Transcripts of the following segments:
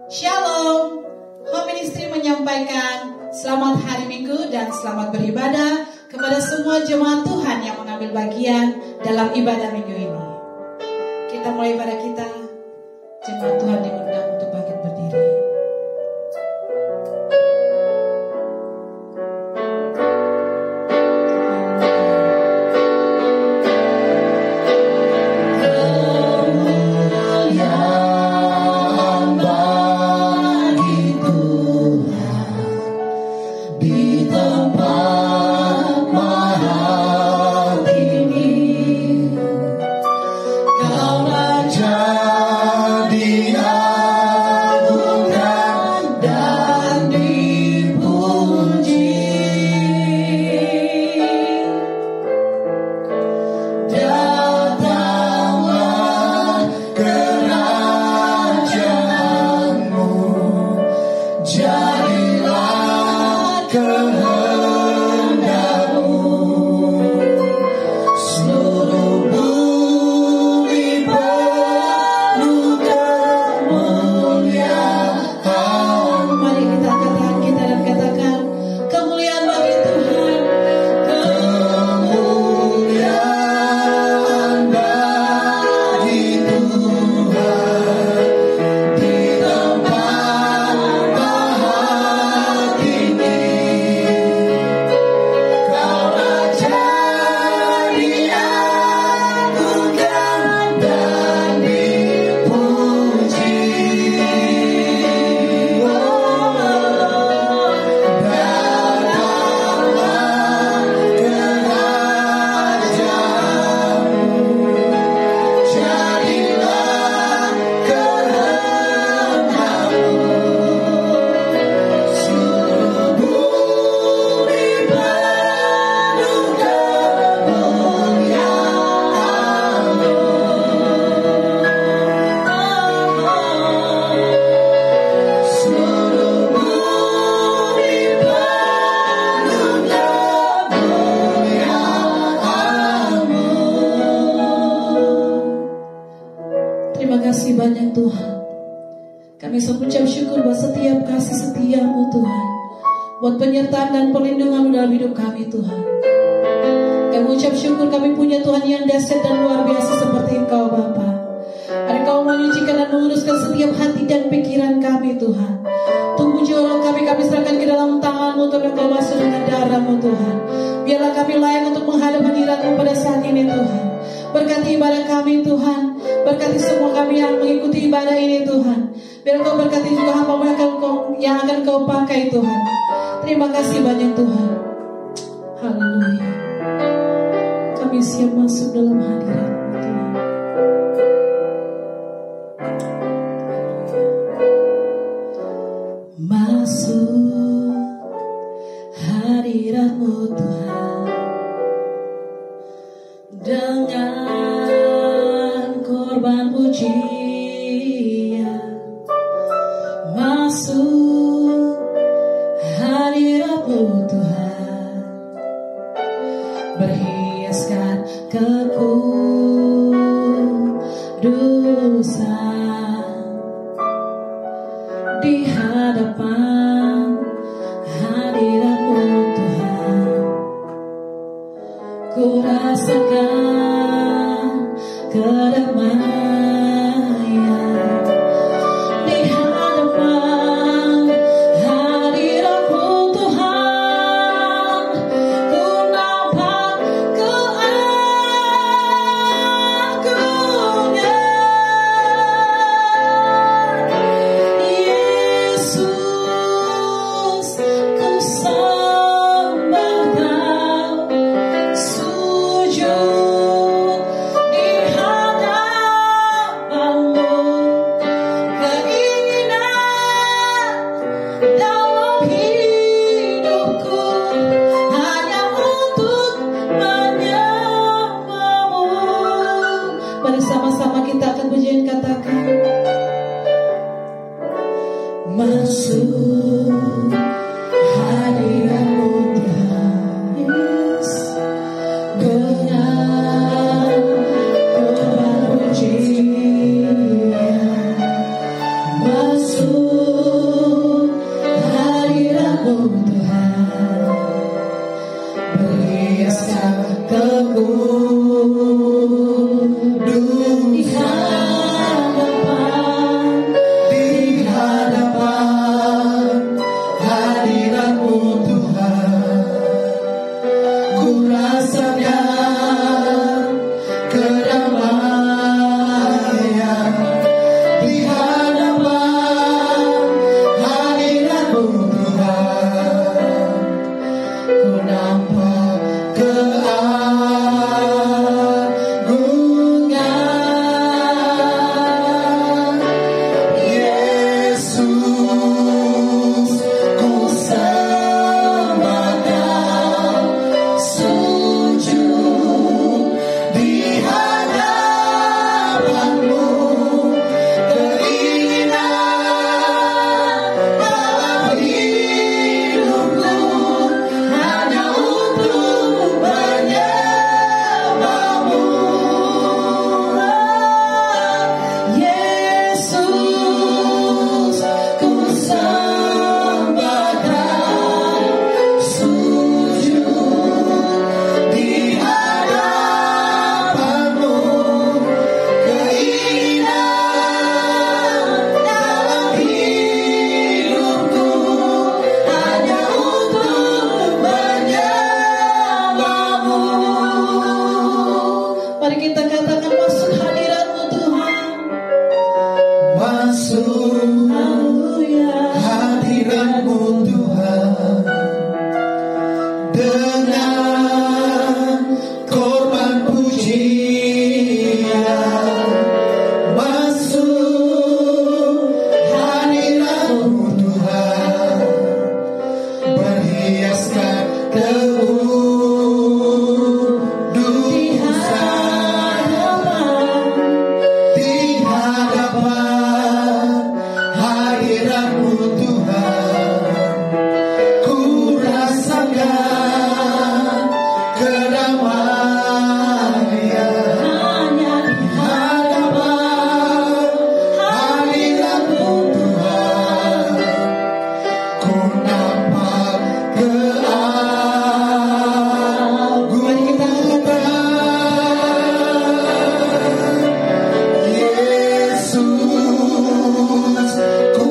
Shalom, Home Ministry menyampaikan selamat hari Minggu dan selamat beribadah kepada semua jemaat Tuhan yang mengambil bagian dalam ibadah minggu ini. Kita mulai ibadah kita, jemaat Tuhan diundang untuk bangkit berdiri. Buat penyertaan dan perlindungan dalam hidup kami Tuhan. Kami ucap syukur kami punya Tuhan yang dahsyat dan luar biasa seperti Engkau Bapa. Engkau menyucikan dan menguruskan setiap hati dan pikiran kami Tuhan. Tunggu jiwa kami serahkan ke dalam tangan-Mu Tuhan. Engkau basuh dengan darah-Mu Tuhan. Biarlah kami layak untuk menghadap hadirat-Mu pada saat ini Tuhan. Berkati ibadah kami Tuhan. Berkati semua kami yang mengikuti ibadah ini Tuhan. Biar Engkau berkati juga hamba-Mu yang akan Kau pakai Tuhan. Terima kasih banyak Tuhan. Haleluya. Kami siap masuk dalam hadirat-Mu Tuhan. Masuk hadirat-Mu Tuhan dengan korban pujian. Masuk hadirat-Mu Tuhan, berhiaskan kekudusan di hadapan hadirat-Mu Tuhan. Ku rasakan kedamaian di hadapan hadirat-Mu Tuhan. Ku nampak keagungan Yesus. Ku sembah Kau, sujud di hadapan-Mu. Keinginan dalam hidupku hanya untuk menyembah-Mu. Mari sama-sama kita akan pujian katakan, masuk hadirat-Mu Tuhan, yes, dengan korban pujian. Masuk Yesus, ku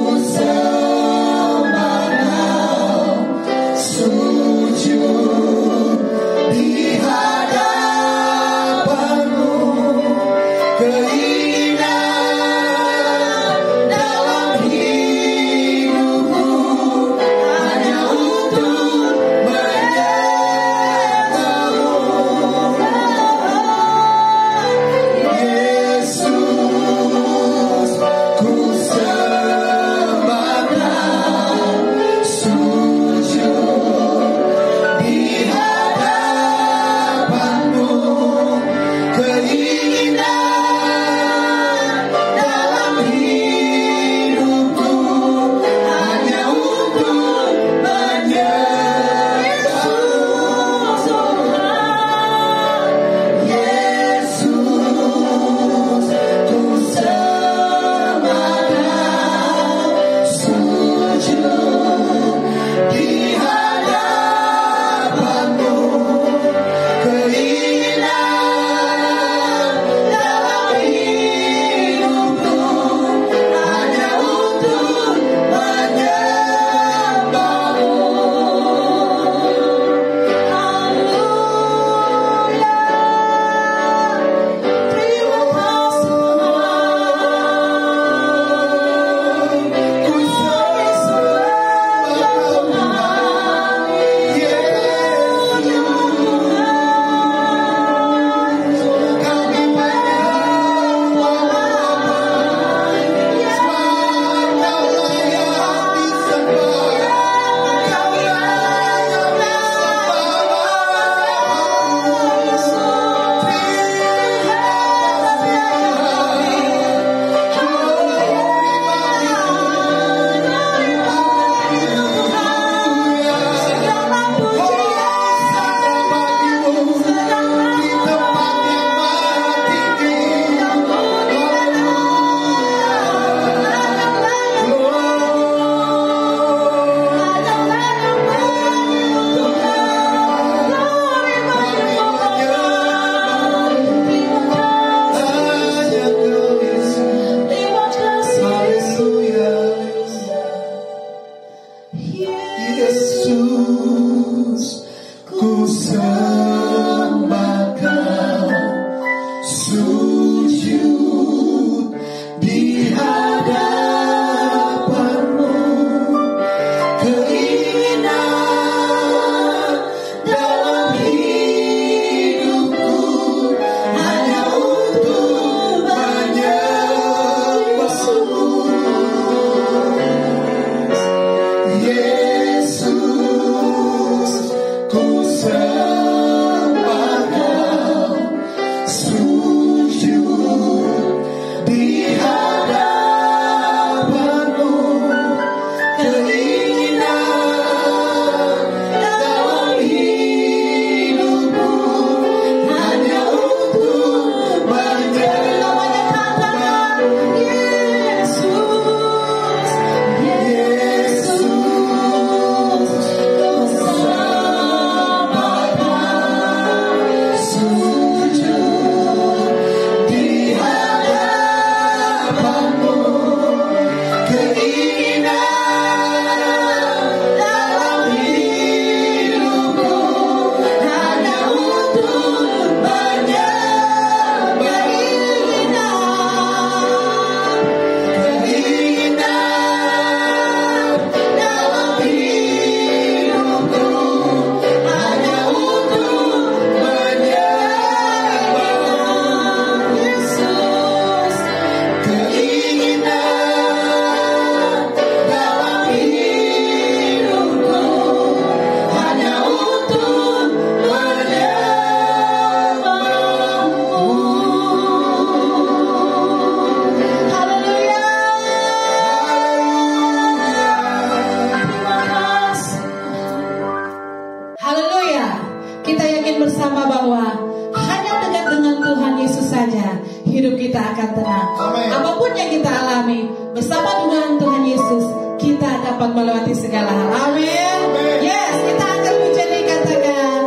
pertolongan Tuhan Yesus, kita dapat melewati segala hal. Amin. Yes, kita akan menjadi katakan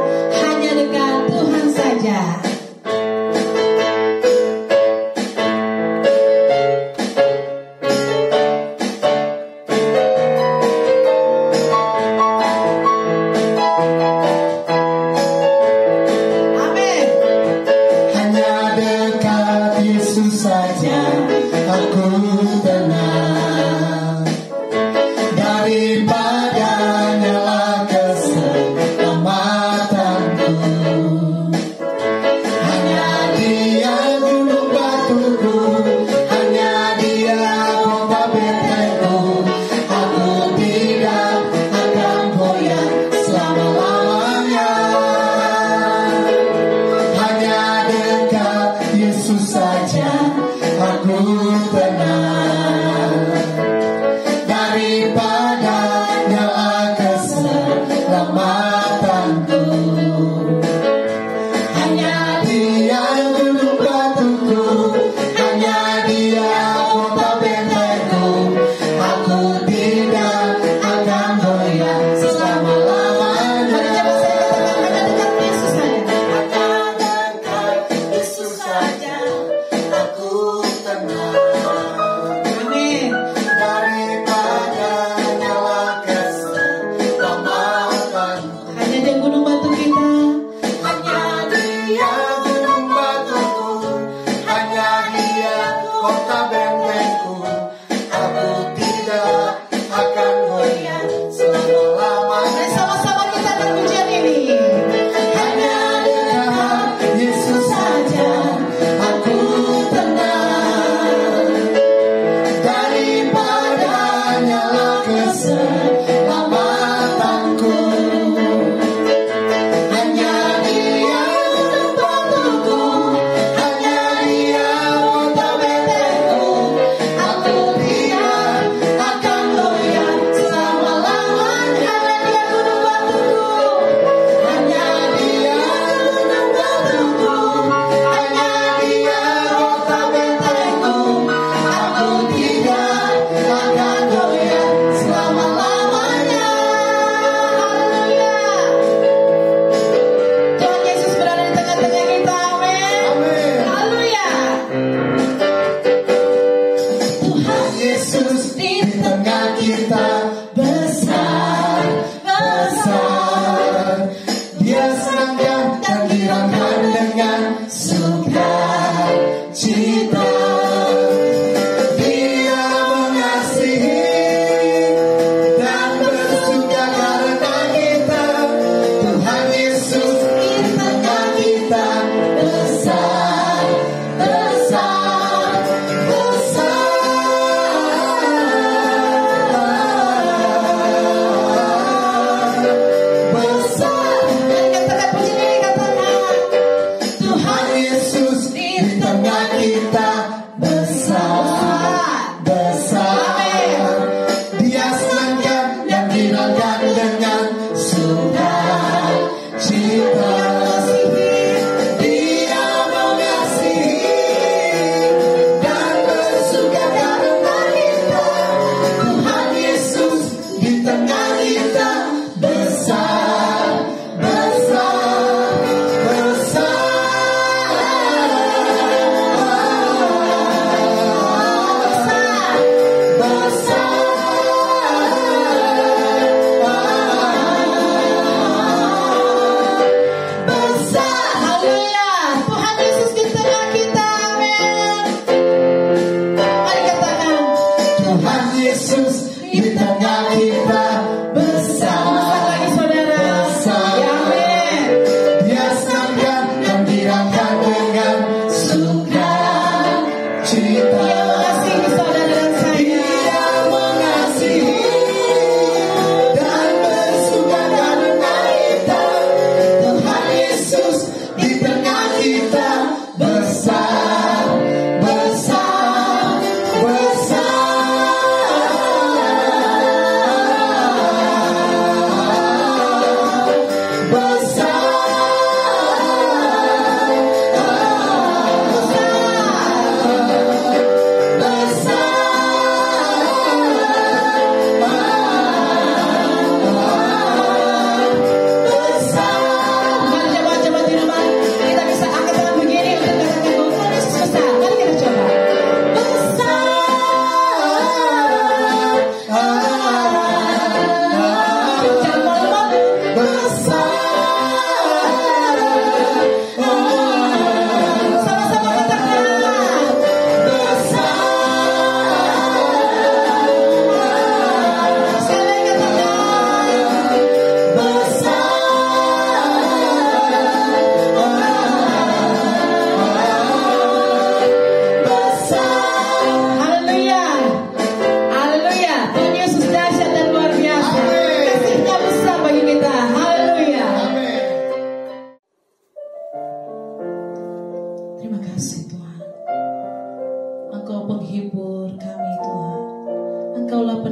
hanya dengan Tuhan saja.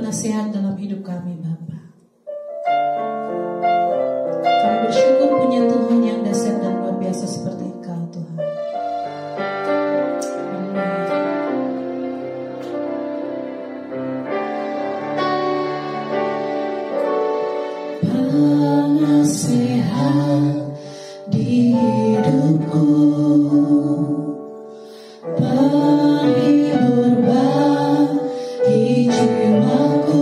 penasehat dalam hidup kami Bapa. Kami bersyukur punya Tuhan yang dahsyat dan luar biasa seperti Engkau Tuhan. Penasehat di hidupku, penghibur bagi jiwaku,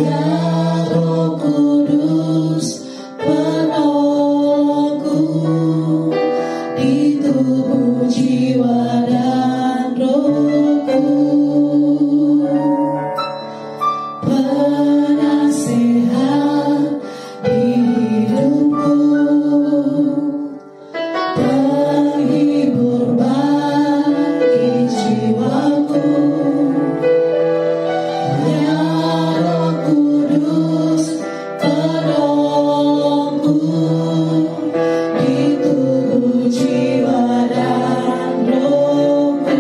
ya Roh Kudus penolongku di tubuh jiwa dan rohku. Penasehat di hidupku, penghibur bagi jiwaku, ya Roh Kudus penolongku di tubuh jiwa dan rohku.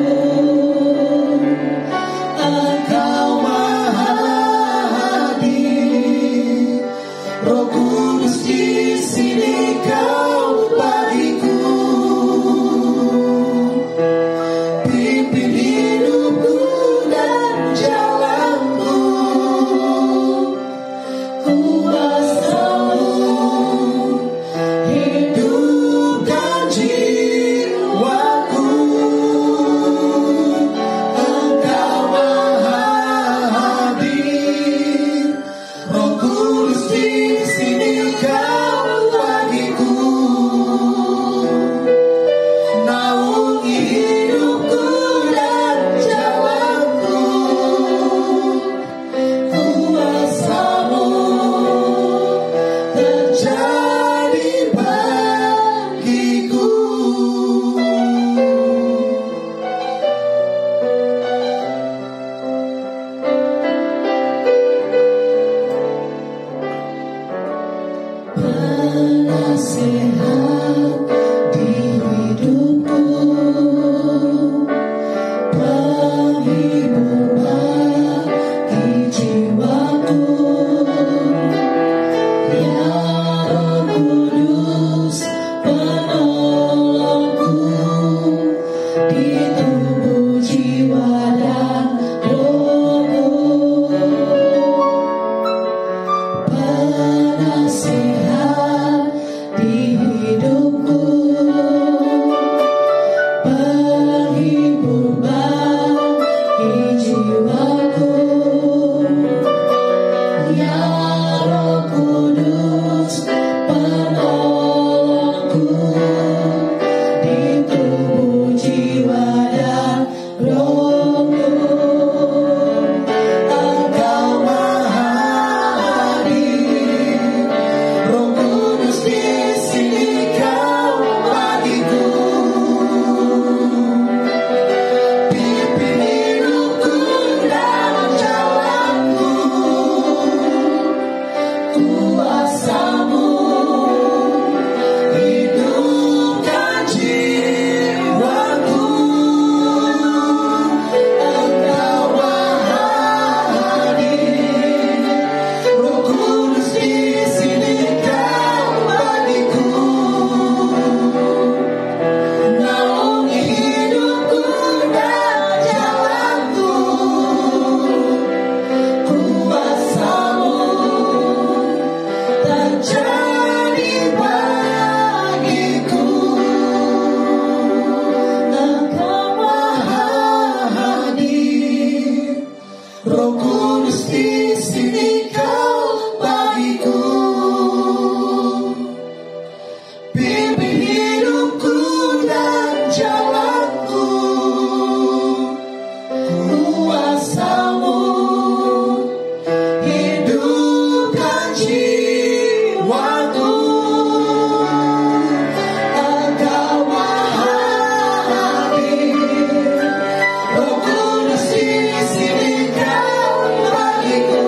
Engkau Maha Hadir, Roh Kudus di sini Kau bagiku. Pimpin hidupku dan jalanku, kuasa-Mu hidupkan jiwaku. Engkau Maha Hadir, Roh Kudus di sini Kau bagiku. Naungi hidupku dan jalanku, kuasa-Mu terjadi bagiku. Penasehat di hidupku, penghibur bagi jiwaku, ya Roh Kudus penolongku di tubuh jiwa dan rohku. Penasehat di hidupku, penghibur bagi jiwaku, ya Roh Kudus penolongku di tubuh jiwa dan rohku. Engkau Maha Hadir, Roh Kudus di sini Kau bagiku. Pimpin hidupku dan jalanku, kuasa-Mu hidupkan jiwaku. Engkau Maha Hadir, Roh Kudus di sini Kau bagiku. Naungi hidupku dan jalanku, kuasa-Mu terjadi bagiku. Engkau Maha Hadir, Roh Kudus di sini Kau bagiku. Pimpin hidupku dan jalanku, kuasa-Mu hidupkan jiwaku. Engkau Maha Hadir, Roh Kudus di sini Kau bagiku.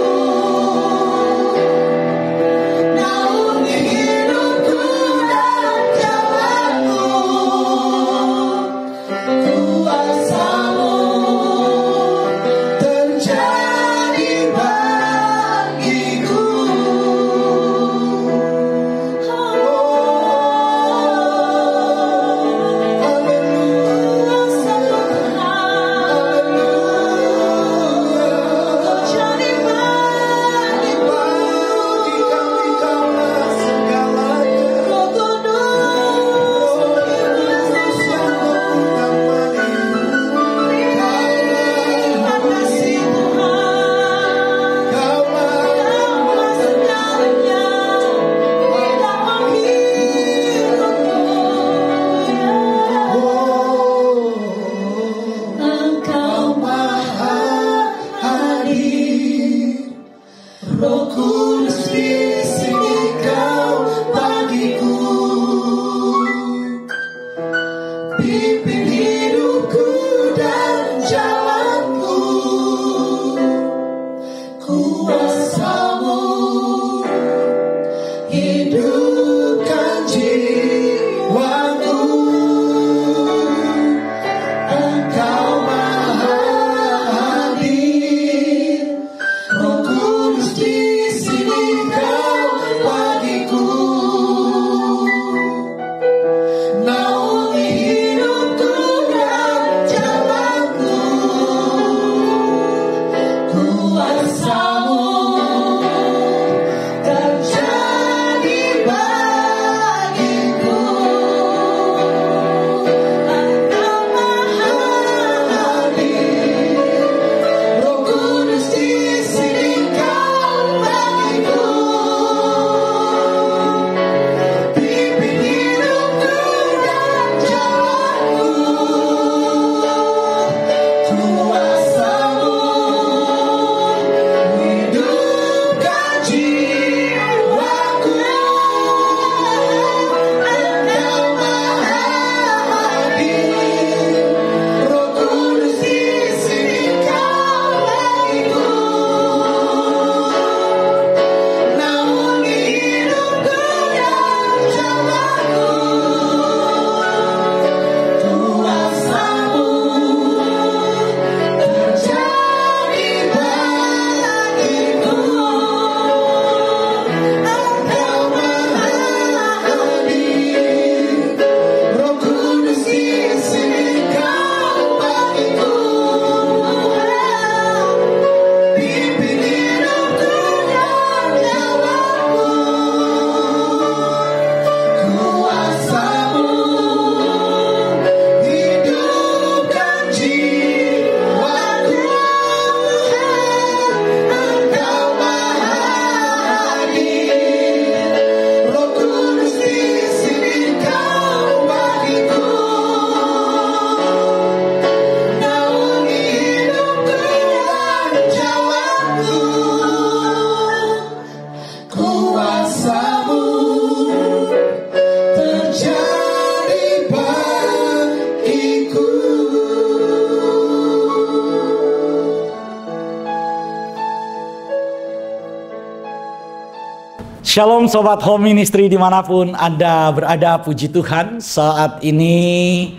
Shalom Sobat Home Ministry dimanapun Anda berada, puji Tuhan. Saat ini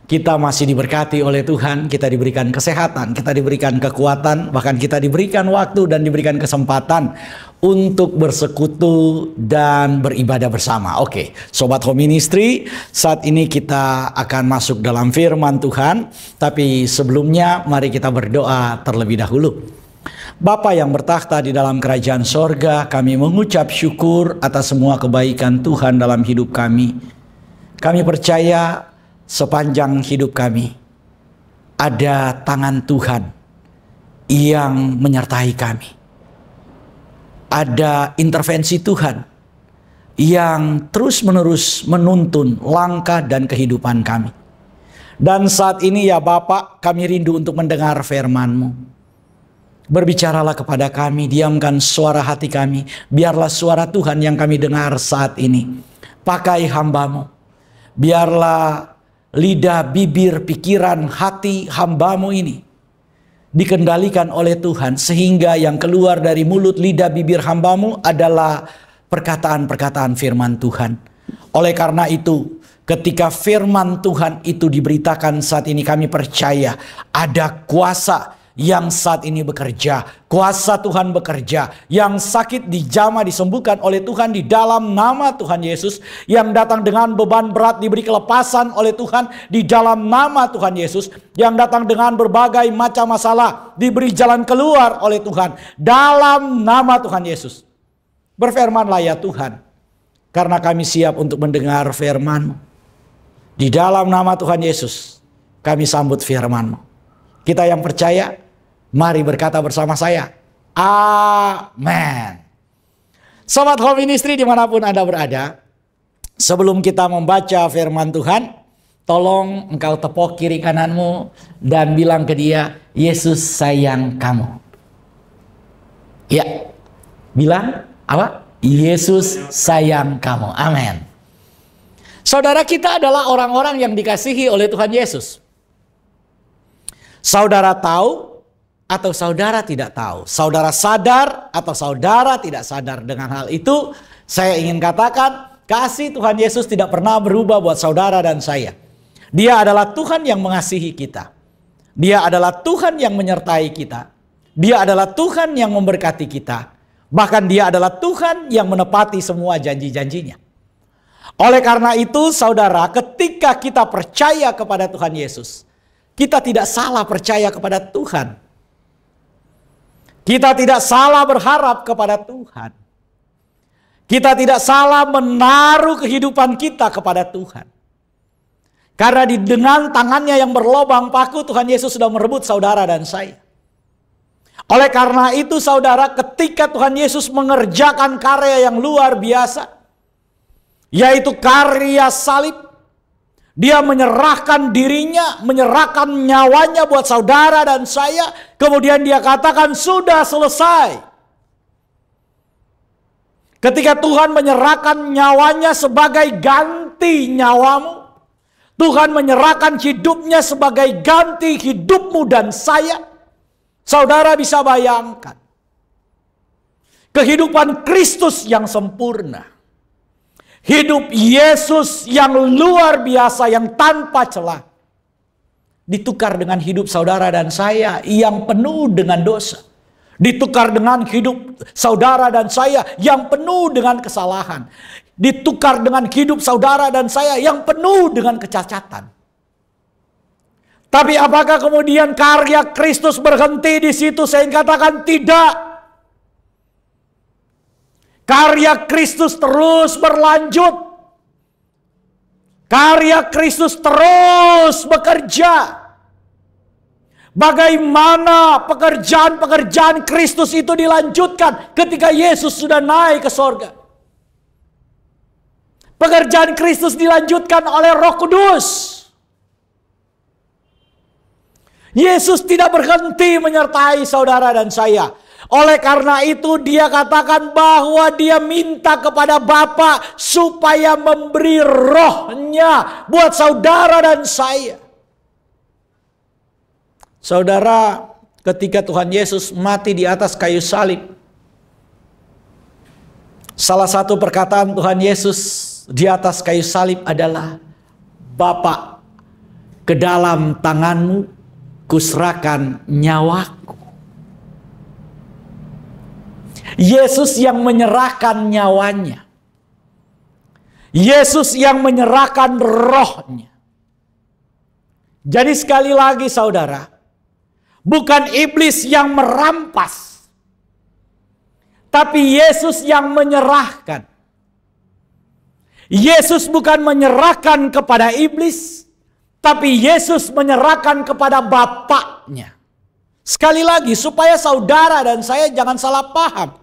kita masih diberkati oleh Tuhan, kita diberikan kesehatan, kita diberikan kekuatan, bahkan kita diberikan waktu dan diberikan kesempatan untuk bersekutu dan beribadah bersama. Oke, Sobat Home Ministry, saat ini kita akan masuk dalam firman Tuhan. Tapi sebelumnya mari kita berdoa terlebih dahulu. Bapa yang bertakhta di dalam kerajaan sorga, kami mengucap syukur atas semua kebaikan Tuhan dalam hidup kami. Kami percaya sepanjang hidup kami ada tangan Tuhan yang menyertai kami. Ada intervensi Tuhan yang terus-menerus menuntun langkah dan kehidupan kami. Dan saat ini ya Bapa, kami rindu untuk mendengar firman-Mu. Berbicaralah kepada kami, diamkan suara hati kami. Biarlah suara Tuhan yang kami dengar saat ini. Pakai hamba-Mu. Biarlah lidah, bibir, pikiran, hati hamba-Mu ini dikendalikan oleh Tuhan. Sehingga yang keluar dari mulut, lidah, bibir hamba-Mu adalah perkataan-perkataan firman Tuhan. Oleh karena itu, ketika firman Tuhan itu diberitakan saat ini, kami percaya ada kuasa yang saat ini bekerja. Kuasa Tuhan bekerja. Yang sakit dijamah, disembuhkan oleh Tuhan di dalam nama Tuhan Yesus. Yang datang dengan beban berat diberi kelepasan oleh Tuhan di dalam nama Tuhan Yesus. Yang datang dengan berbagai macam masalah diberi jalan keluar oleh Tuhan dalam nama Tuhan Yesus. Berfirmanlah ya Tuhan, karena kami siap untuk mendengar firman-Mu. Di dalam nama Tuhan Yesus kami sambut firman-Mu. Kita yang percaya, mari berkata bersama saya, amin. Sobat Home Ministry dimanapun Anda berada, sebelum kita membaca firman Tuhan, tolong engkau tepuk kiri kananmu dan bilang ke dia, Yesus sayang kamu. Ya, bilang apa? Yesus sayang kamu. Amin. Saudara, kita adalah orang-orang yang dikasihi oleh Tuhan Yesus. Saudara tahu atau saudara tidak tahu, saudara sadar atau saudara tidak sadar dengan hal itu, saya ingin katakan kasih Tuhan Yesus tidak pernah berubah buat saudara dan saya. Dia adalah Tuhan yang mengasihi kita. Dia adalah Tuhan yang menyertai kita. Dia adalah Tuhan yang memberkati kita. Bahkan dia adalah Tuhan yang menepati semua janji-janjinya. Oleh karena itu saudara, ketika kita percaya kepada Tuhan Yesus, kita tidak salah percaya kepada Tuhan. Kita tidak salah berharap kepada Tuhan. Kita tidak salah menaruh kehidupan kita kepada Tuhan. Karena dengan tangannya yang berlobang paku, Tuhan Yesus sudah merebut saudara dan saya. Oleh karena itu saudara, ketika Tuhan Yesus mengerjakan karya yang luar biasa, yaitu karya salib, dia menyerahkan dirinya, menyerahkan nyawanya buat saudara dan saya. Kemudian dia katakan sudah selesai. Ketika Tuhan menyerahkan nyawanya sebagai ganti nyawamu, Tuhan menyerahkan hidupnya sebagai ganti hidupmu dan saya. Saudara bisa bayangkan kehidupan Kristus yang sempurna. Hidup Yesus yang luar biasa, yang tanpa celah, ditukar dengan hidup saudara dan saya yang penuh dengan dosa. Ditukar dengan hidup saudara dan saya yang penuh dengan kesalahan. Ditukar dengan hidup saudara dan saya yang penuh dengan kecacatan. Tapi apakah kemudian karya Kristus berhenti di situ? Saya katakan tidak. Karya Kristus terus berlanjut. Karya Kristus terus bekerja. Bagaimana pekerjaan-pekerjaan Kristus itu dilanjutkan ketika Yesus sudah naik ke sorga? Pekerjaan Kristus dilanjutkan oleh Roh Kudus. Yesus tidak berhenti menyertai saudara dan saya. Oleh karena itu dia katakan bahwa dia minta kepada Bapa supaya memberi rohnya buat saudara dan saya. Saudara, ketika Tuhan Yesus mati di atas kayu salib, salah satu perkataan Tuhan Yesus di atas kayu salib adalah, Bapa, ke dalam tanganmu kuserahkan nyawaku. Yesus yang menyerahkan nyawanya. Yesus yang menyerahkan rohnya. Jadi sekali lagi saudara, bukan iblis yang merampas, tapi Yesus yang menyerahkan. Yesus bukan menyerahkan kepada iblis, tapi Yesus menyerahkan kepada Bapaknya. Sekali lagi, supaya saudara dan saya jangan salah paham.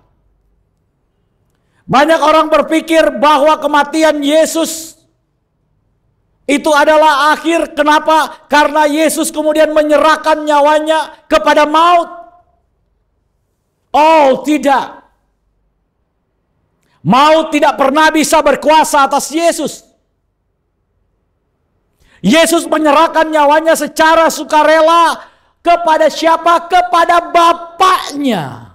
Banyak orang berpikir bahwa kematian Yesus itu adalah akhir. Kenapa? Karena Yesus kemudian menyerahkan nyawanya kepada maut. Oh, tidak. Maut tidak pernah bisa berkuasa atas Yesus. Yesus menyerahkan nyawanya secara sukarela kepada siapa? Kepada Bapaknya.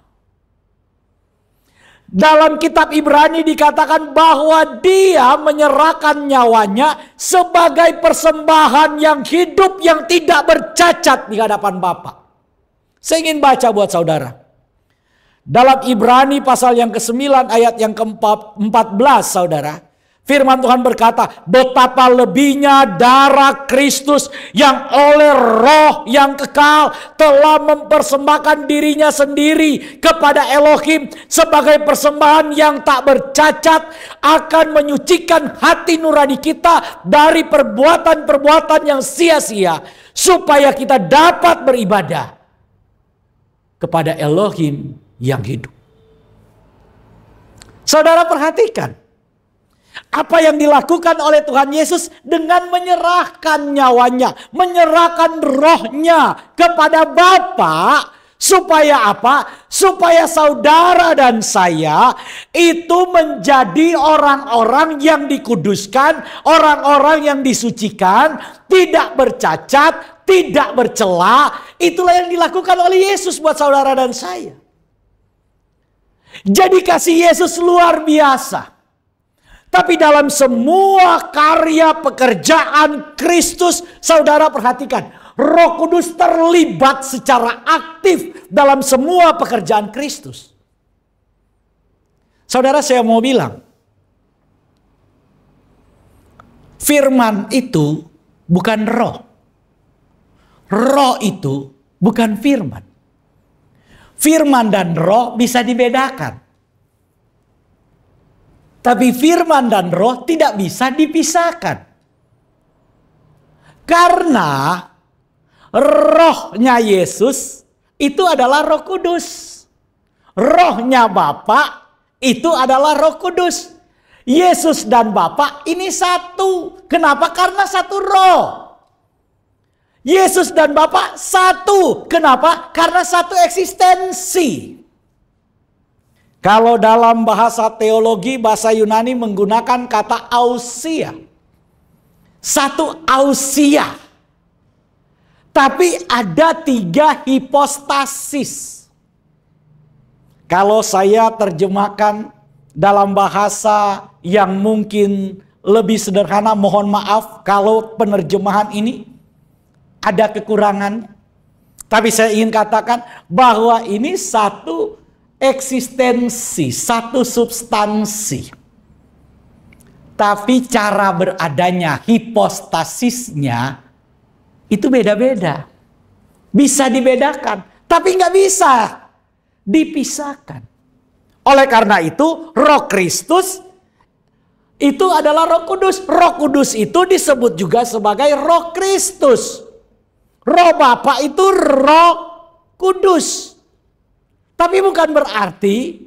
Dalam kitab Ibrani dikatakan bahwa dia menyerahkan nyawanya sebagai persembahan yang hidup, yang tidak bercacat di hadapan Bapa. Saya ingin baca buat saudara. Dalam Ibrani pasal yang ke-9 ayat yang ke-14 saudara. Firman Tuhan berkata, betapa lebihnya darah Kristus yang oleh roh yang kekal telah mempersembahkan dirinya sendiri kepada Elohim sebagai persembahan yang tak bercacat, akan menyucikan hati nurani kita dari perbuatan-perbuatan yang sia-sia, supaya kita dapat beribadah kepada Elohim yang hidup. Saudara perhatikan apa yang dilakukan oleh Tuhan Yesus dengan menyerahkan nyawanya, menyerahkan rohnya kepada Bapa, supaya apa? Supaya saudara dan saya itu menjadi orang-orang yang dikuduskan, orang-orang yang disucikan, tidak bercacat, tidak bercela. Itulah yang dilakukan oleh Yesus buat saudara dan saya. Jadi kasih Yesus luar biasa. Tapi dalam semua karya pekerjaan Kristus, saudara perhatikan, Roh Kudus terlibat secara aktif dalam semua pekerjaan Kristus. Saudara, saya mau bilang, firman itu bukan roh. Roh itu bukan firman. firman dan roh bisa dibedakan. Tapi firman dan roh tidak bisa dipisahkan. Karena rohnya Yesus itu adalah Roh Kudus. Rohnya Bapa itu adalah Roh Kudus. Yesus dan Bapa ini satu. Kenapa? Karena satu roh. Yesus dan Bapa satu. Kenapa? Karena satu eksistensi. Kalau dalam bahasa teologi, bahasa Yunani menggunakan kata ousia. Satu ousia. Tapi ada 3 hipostasis. Kalau saya terjemahkan dalam bahasa yang mungkin lebih sederhana, mohon maaf kalau penerjemahan ini ada kekurangan. Tapi saya ingin katakan bahwa ini satu eksistensi, satu substansi. Tapi cara beradanya, hipostasisnya itu beda-beda. Bisa dibedakan, tapi nggak bisa dipisahkan. Oleh karena itu, Roh Kristus itu adalah Roh Kudus. Roh Kudus itu disebut juga sebagai Roh Kristus. Roh Bapa itu Roh Kudus. Tapi bukan berarti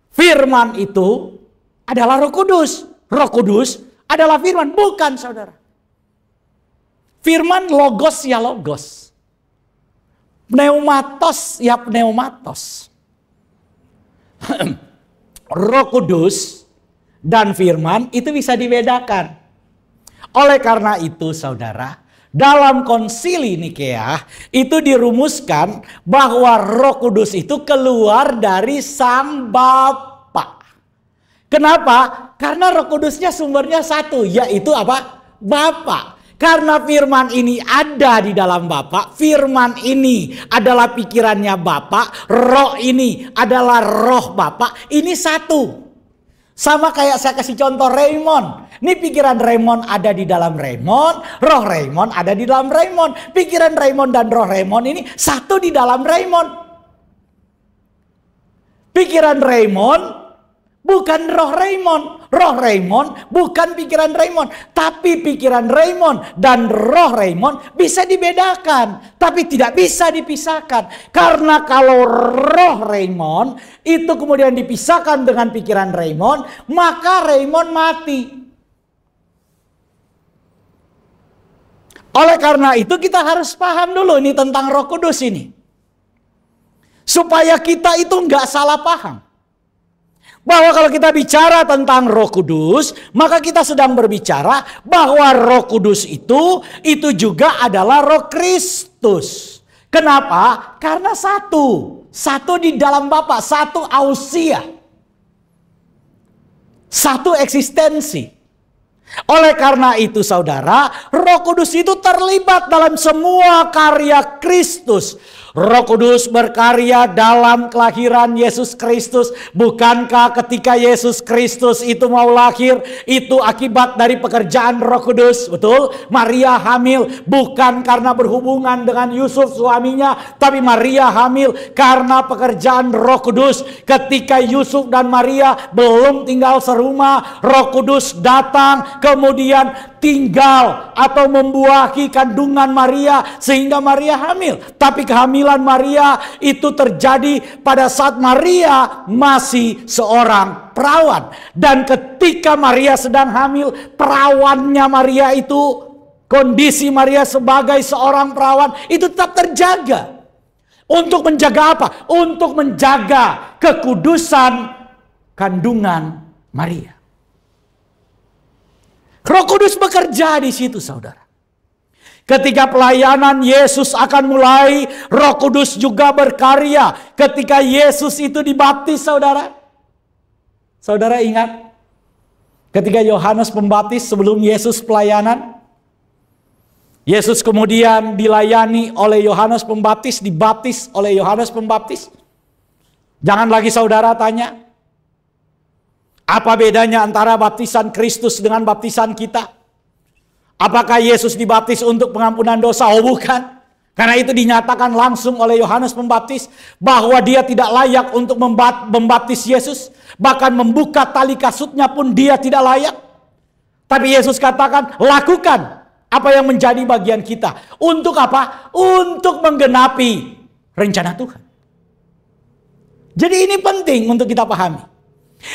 firman itu adalah Roh Kudus. Roh Kudus adalah firman. Bukan, saudara. Firman logos ya logos. Pneumatos ya pneumatos. Roh Kudus dan firman itu bisa dibedakan. Oleh karena itu, saudara, dalam konsili Nikea itu dirumuskan bahwa Roh Kudus itu keluar dari Sang Bapa. Kenapa? Karena Roh Kudusnya sumbernya satu, yaitu apa? Bapa. Karena firman ini ada di dalam Bapa, firman ini adalah pikirannya Bapa, roh ini adalah roh Bapa, ini satu. Sama kayak saya kasih contoh Raymond. Ini pikiran Raymond ada di dalam Raymond, roh Raymond ada di dalam Raymond. Pikiran Raymond dan roh Raymond ini satu di dalam Raymond. Pikiran Raymond bukan roh Raymond. Roh Raymond bukan pikiran Raymond. Tapi pikiran Raymond dan roh Raymond bisa dibedakan. Tapi tidak bisa dipisahkan. Karena kalau roh Raymond itu kemudian dipisahkan dengan pikiran Raymond, maka Raymond mati. Oleh karena itu kita harus paham dulu ini tentang Roh Kudus ini. Supaya kita itu nggak salah paham. Bahwa kalau kita bicara tentang Roh Kudus, maka kita sedang berbicara bahwa Roh Kudus itu juga adalah Roh Kristus. Kenapa? Karena satu di dalam Bapa, satu ousia, satu eksistensi. Oleh karena itu, saudara, Roh Kudus itu terlibat dalam semua karya Kristus. Roh Kudus berkarya dalam kelahiran Yesus Kristus. Bukankah ketika Yesus Kristus itu mau lahir, itu akibat dari pekerjaan Roh Kudus? Betul? Maria hamil bukan karena berhubungan dengan Yusuf suaminya, tapi Maria hamil karena pekerjaan Roh Kudus. Ketika Yusuf dan Maria belum tinggal serumah, Roh Kudus datang kemudian tinggal atau membuahi kandungan Maria sehingga Maria hamil. Tapi kehamilan Maria itu terjadi pada saat Maria masih seorang perawan. Dan ketika Maria sedang hamil, perawannya Maria itu, kondisi Maria sebagai seorang perawan itu tetap terjaga. Untuk menjaga apa? Untuk menjaga kekudusan kandungan Maria. Roh Kudus bekerja di situ, saudara. Ketika pelayanan Yesus akan mulai, Roh Kudus juga berkarya. Ketika Yesus itu dibaptis, saudara. Saudara ingat? Ketika Yohanes Pembaptis sebelum Yesus pelayanan, Yesus kemudian dilayani oleh Yohanes Pembaptis, dibaptis oleh Yohanes Pembaptis. Jangan lagi saudara tanya, apa bedanya antara baptisan Kristus dengan baptisan kita? Apakah Yesus dibaptis untuk pengampunan dosa? Oh bukan. Karena itu dinyatakan langsung oleh Yohanes Pembaptis bahwa dia tidak layak untuk membaptis Yesus. Bahkan membuka tali kasutnya pun dia tidak layak. Tapi Yesus katakan, lakukan apa yang menjadi bagian kita. Untuk apa? Untuk menggenapi rencana Tuhan. Jadi ini penting untuk kita pahami.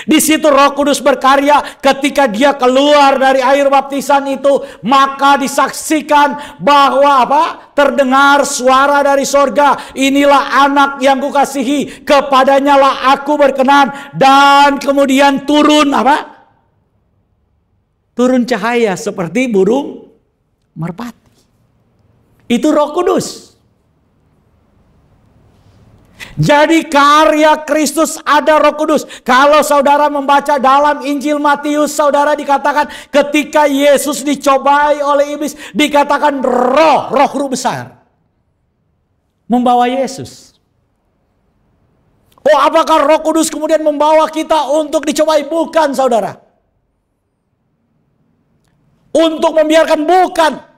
Di situ Roh Kudus berkarya ketika dia keluar dari air baptisan itu, maka disaksikan bahwa apa? Terdengar suara dari sorga, inilah anak yang kukasihi, kepadanya lah aku berkenan. Dan kemudian turun apa? Turun cahaya seperti burung merpati. Itu Roh Kudus. Jadi karya Kristus ada Roh Kudus. Kalau saudara membaca dalam Injil Matius, saudara dikatakan ketika Yesus dicobai oleh iblis, dikatakan roh guru besar membawa Yesus. Oh, apakah Roh Kudus kemudian membawa kita untuk dicobai? Bukan, saudara. Untuk membiarkan, bukan.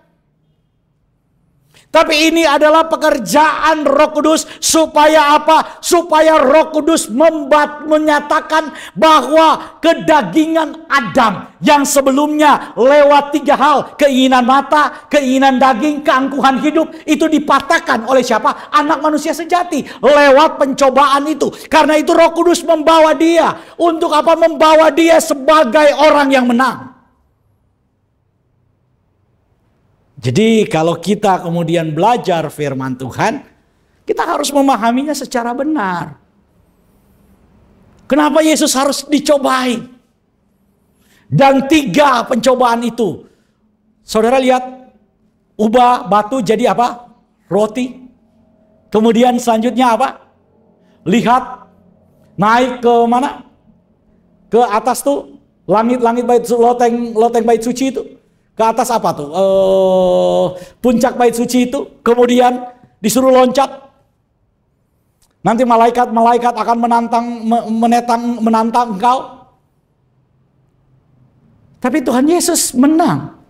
Tapi ini adalah pekerjaan Roh Kudus supaya apa? Supaya Roh Kudus menyatakan bahwa kedagingan Adam yang sebelumnya lewat 3 hal. Keinginan mata, keinginan daging, keangkuhan hidup. Itu dipatahkan oleh siapa? Anak manusia sejati. Lewat pencobaan itu. Karena itu Roh Kudus membawa dia. Untuk apa? Membawa dia sebagai orang yang menang. Jadi kalau kita kemudian belajar firman Tuhan, kita harus memahaminya secara benar. Kenapa Yesus harus dicobai? Dan 3 pencobaan itu. Saudara lihat, ubah batu jadi apa? Roti. Kemudian selanjutnya apa? Lihat, naik ke mana? Ke atas tuh, langit-langit bait, loteng bait suci itu. Ke atas apa tuh? Puncak bait suci itu. Kemudian disuruh loncat. Nanti malaikat akan menantang engkau. Tapi Tuhan Yesus menang.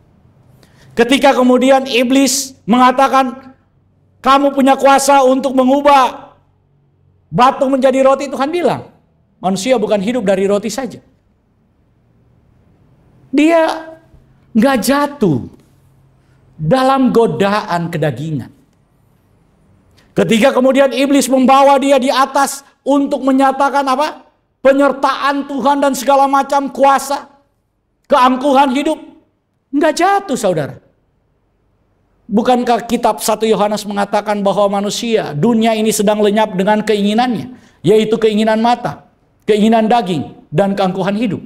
Ketika kemudian iblis mengatakan, kamu punya kuasa untuk mengubah batu menjadi roti. Tuhan bilang, manusia bukan hidup dari roti saja. Dia nggak jatuh dalam godaan kedagingan. Ketika kemudian iblis membawa dia di atas untuk menyatakan apa? Penyertaan Tuhan dan segala macam kuasa, keangkuhan hidup, nggak jatuh, saudara. Bukankah kitab 1 Yohanes mengatakan bahwa manusia, dunia ini sedang lenyap dengan keinginannya, yaitu keinginan mata, keinginan daging, dan keangkuhan hidup.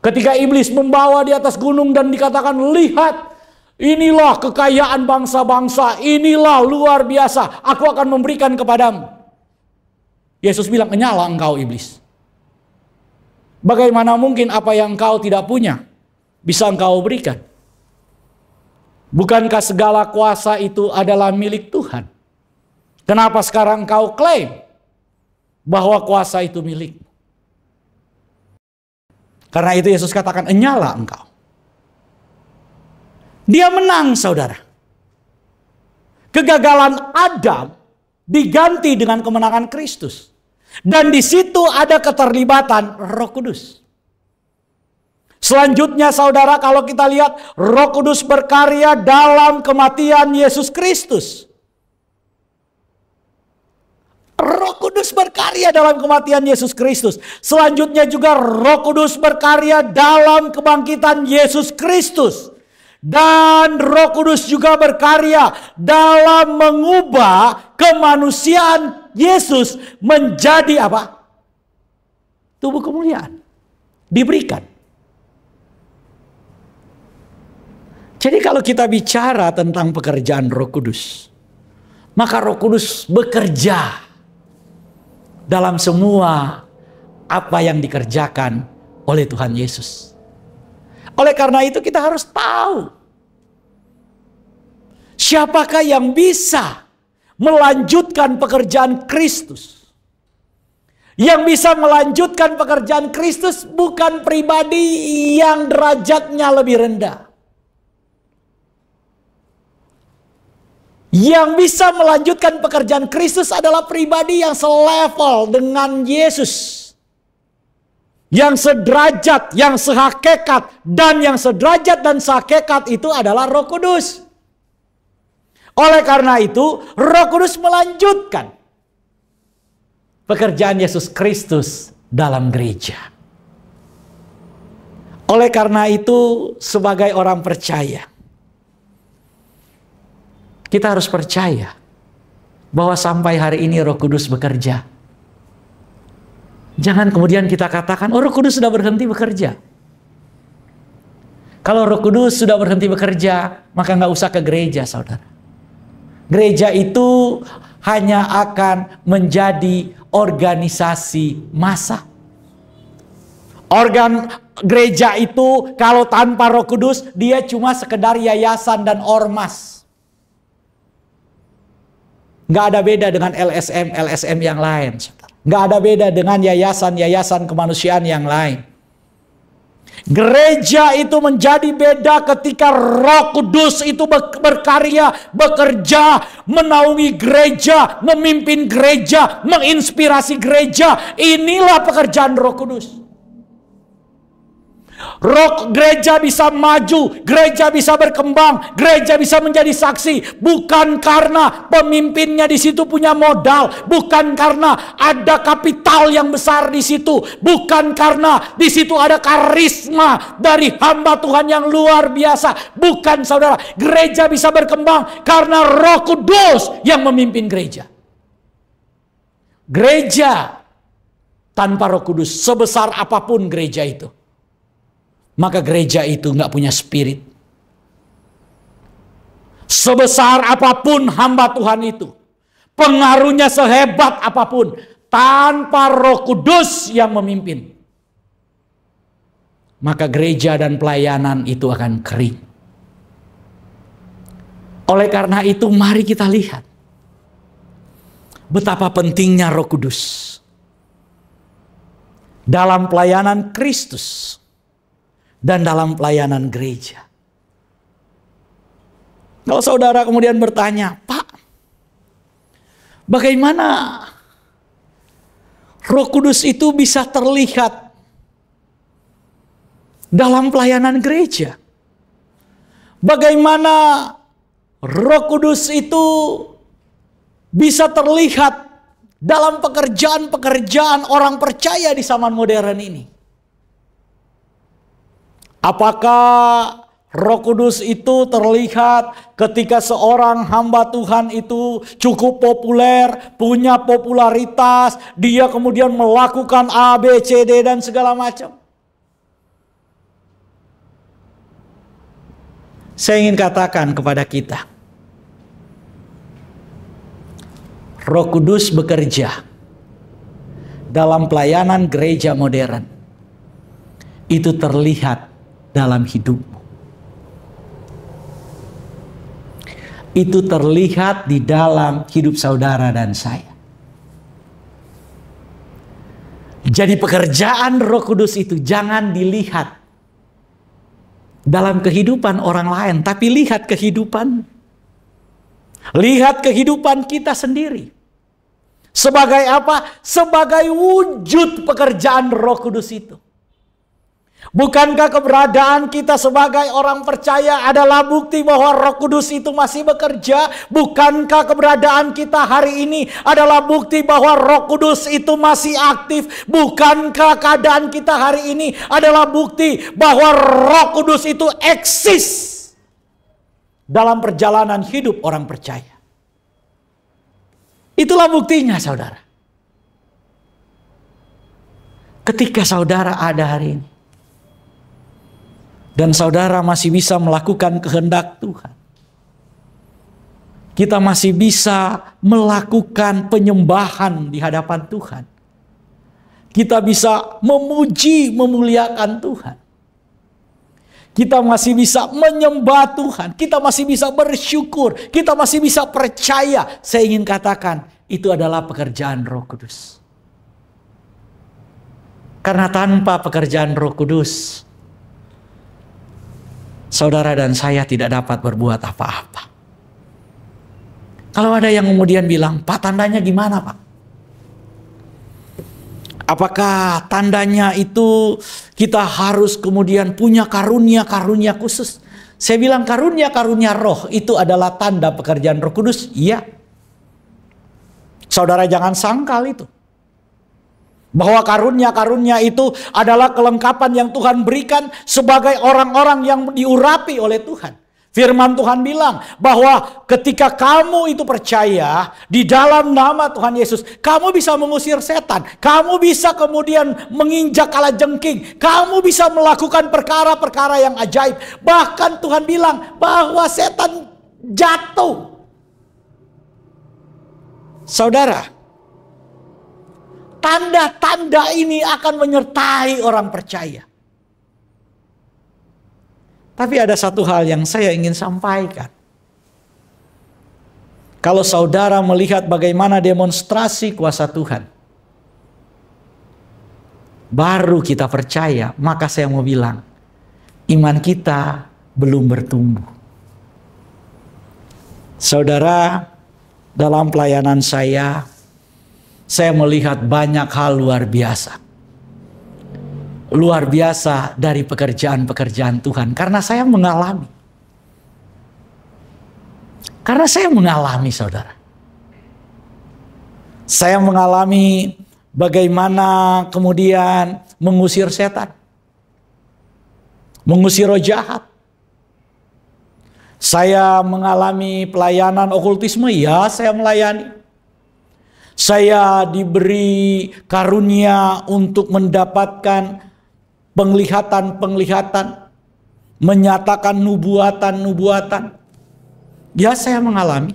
Ketika iblis membawa di atas gunung dan dikatakan, lihat, inilah kekayaan bangsa-bangsa, inilah luar biasa, aku akan memberikan kepadamu. Yesus bilang, nyala engkau iblis. Bagaimana mungkin apa yang engkau tidak punya bisa engkau berikan? Bukankah segala kuasa itu adalah milik Tuhan? Kenapa sekarang engkau klaim bahwa kuasa itu milik? Karena itu Yesus katakan, nyala engkau. Dia menang, saudara. Kegagalan Adam diganti dengan kemenangan Kristus. Dan di situ ada keterlibatan Roh Kudus. Selanjutnya, saudara, kalau kita lihat, Roh Kudus berkarya dalam kematian Yesus Kristus. Roh Kudus berkarya dalam kematian Yesus Kristus. Selanjutnya juga Roh Kudus berkarya dalam kebangkitan Yesus Kristus. Dan Roh Kudus juga berkarya dalam mengubah kemanusiaan Yesus menjadi apa? Tubuh kemuliaan. Diberikan. Jadi kalau kita bicara tentang pekerjaan Roh Kudus, maka Roh Kudus bekerja dalam semua apa yang dikerjakan oleh Tuhan Yesus. Oleh karena itu kita harus tahu siapakah yang bisa melanjutkan pekerjaan Kristus. Yang bisa melanjutkan pekerjaan Kristus bukan pribadi yang derajatnya lebih rendah. Yang bisa melanjutkan pekerjaan Kristus adalah pribadi yang selevel dengan Yesus. Yang sederajat, yang sehakikat, dan yang sederajat dan sehakikat itu adalah Roh Kudus. Oleh karena itu, Roh Kudus melanjutkan pekerjaan Yesus Kristus dalam gereja. Oleh karena itu, sebagai orang percaya, kita harus percaya bahwa sampai hari ini Roh Kudus bekerja. Jangan kemudian kita katakan, oh Roh Kudus sudah berhenti bekerja. Kalau Roh Kudus sudah berhenti bekerja, maka nggak usah ke gereja, saudara. Gereja itu hanya akan menjadi organisasi massa. Gereja itu kalau tanpa Roh Kudus, dia cuma sekedar yayasan dan ormas. Nggak ada beda dengan LSM yang lain, saudara. Nggak ada beda dengan yayasan-yayasan kemanusiaan yang lain. Gereja itu menjadi beda ketika Roh Kudus itu berkarya, bekerja, menaungi gereja, memimpin gereja, menginspirasi gereja. Inilah pekerjaan Roh Kudus. Gereja bisa maju, gereja bisa berkembang, gereja bisa menjadi saksi, bukan karena pemimpinnya di situ punya modal, bukan karena ada kapital yang besar di situ, bukan karena di situ ada karisma dari hamba Tuhan yang luar biasa, bukan, saudara. Gereja bisa berkembang karena Roh Kudus yang memimpin gereja. Gereja tanpa Roh Kudus, sebesar apapun gereja itu, maka gereja itu nggak punya spirit. Sebesar apapun hamba Tuhan itu, pengaruhnya sehebat apapun, tanpa Roh Kudus yang memimpin, maka gereja dan pelayanan itu akan kering. Oleh karena itu, mari kita lihat betapa pentingnya Roh Kudus dalam pelayanan Kristus dan dalam pelayanan gereja. Kalau saudara kemudian bertanya, Pak, bagaimana Roh Kudus itu bisa terlihat dalam pelayanan gereja? Bagaimana Roh Kudus itu bisa terlihat dalam pekerjaan-pekerjaan orang percaya di zaman modern ini? Apakah Roh Kudus itu terlihat ketika seorang hamba Tuhan itu cukup populer, punya popularitas, dia kemudian melakukan A, B, C, D dan segala macam? Saya ingin katakan kepada kita, Roh Kudus bekerja dalam pelayanan gereja modern. Itu terlihat dalam hidupmu. Itu terlihat di dalam hidup saudara dan saya. Jadi pekerjaan Roh Kudus itu jangan dilihat dalam kehidupan orang lain, tapi lihat kehidupan. Lihat kehidupan kita sendiri. Sebagai apa? Sebagai wujud pekerjaan Roh Kudus itu. Bukankah keberadaan kita sebagai orang percaya adalah bukti bahwa Roh Kudus itu masih bekerja? Bukankah keberadaan kita hari ini adalah bukti bahwa Roh Kudus itu masih aktif? Bukankah keadaan kita hari ini adalah bukti bahwa Roh Kudus itu eksis dalam perjalanan hidup orang percaya? Itulah buktinya, saudara. Ketika saudara ada hari ini, dan saudara masih bisa melakukan kehendak Tuhan, kita masih bisa melakukan penyembahan di hadapan Tuhan, kita bisa memuji, memuliakan Tuhan, kita masih bisa menyembah Tuhan, kita masih bisa bersyukur, kita masih bisa percaya. Saya ingin katakan, itu adalah pekerjaan Roh Kudus. Karena tanpa pekerjaan Roh Kudus, saudara dan saya tidak dapat berbuat apa-apa. Kalau ada yang kemudian bilang, Pak, tandanya gimana, Pak? Apakah tandanya itu kita harus kemudian punya karunia-karunia khusus? Saya bilang karunia-karunia roh itu adalah tanda pekerjaan Roh Kudus. Iya. Saudara jangan sangkal itu. Bahwa karunia-karunia itu adalah kelengkapan yang Tuhan berikan sebagai orang-orang yang diurapi oleh Tuhan. Firman Tuhan bilang bahwa ketika kamu itu percaya di dalam nama Tuhan Yesus, kamu bisa mengusir setan. Kamu bisa kemudian menginjak kalajengking. Kamu bisa melakukan perkara-perkara yang ajaib. Bahkan Tuhan bilang bahwa setan jatuh. Saudara, tanda-tanda ini akan menyertai orang percaya. Tapi ada satu hal yang saya ingin sampaikan. Kalau saudara melihat bagaimana demonstrasi kuasa Tuhan, baru kita percaya, maka saya mau bilang, iman kita belum bertumbuh. Saudara, dalam pelayanan saya melihat banyak hal luar biasa. Luar biasa dari pekerjaan-pekerjaan Tuhan. Karena saya mengalami. Saudara. Saya mengalami bagaimana kemudian mengusir setan. Mengusir roh jahat. Saya mengalami pelayanan okultisme. Ya, saya melayani. Saya diberi karunia untuk mendapatkan penglihatan-penglihatan, menyatakan nubuatan-nubuatan. Ya, saya mengalami.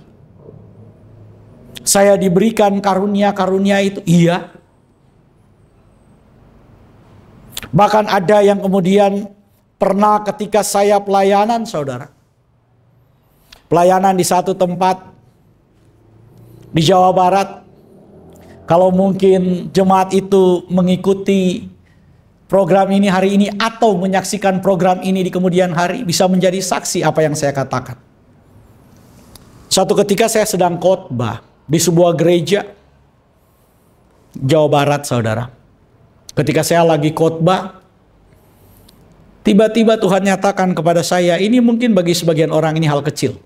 Saya diberikan karunia-karunia itu, iya. Bahkan ada yang kemudian pernah ketika saya pelayanan, saudara. Pelayanan di satu tempat di Jawa Barat. Kalau mungkin jemaat itu mengikuti program ini hari ini atau menyaksikan program ini di kemudian hari, bisa menjadi saksi apa yang saya katakan. Suatu ketika saya sedang khotbah di sebuah gereja Jawa Barat, saudara. Ketika saya lagi khotbah, tiba-tiba Tuhan nyatakan kepada saya, ini mungkin bagi sebagian orang ini hal kecil.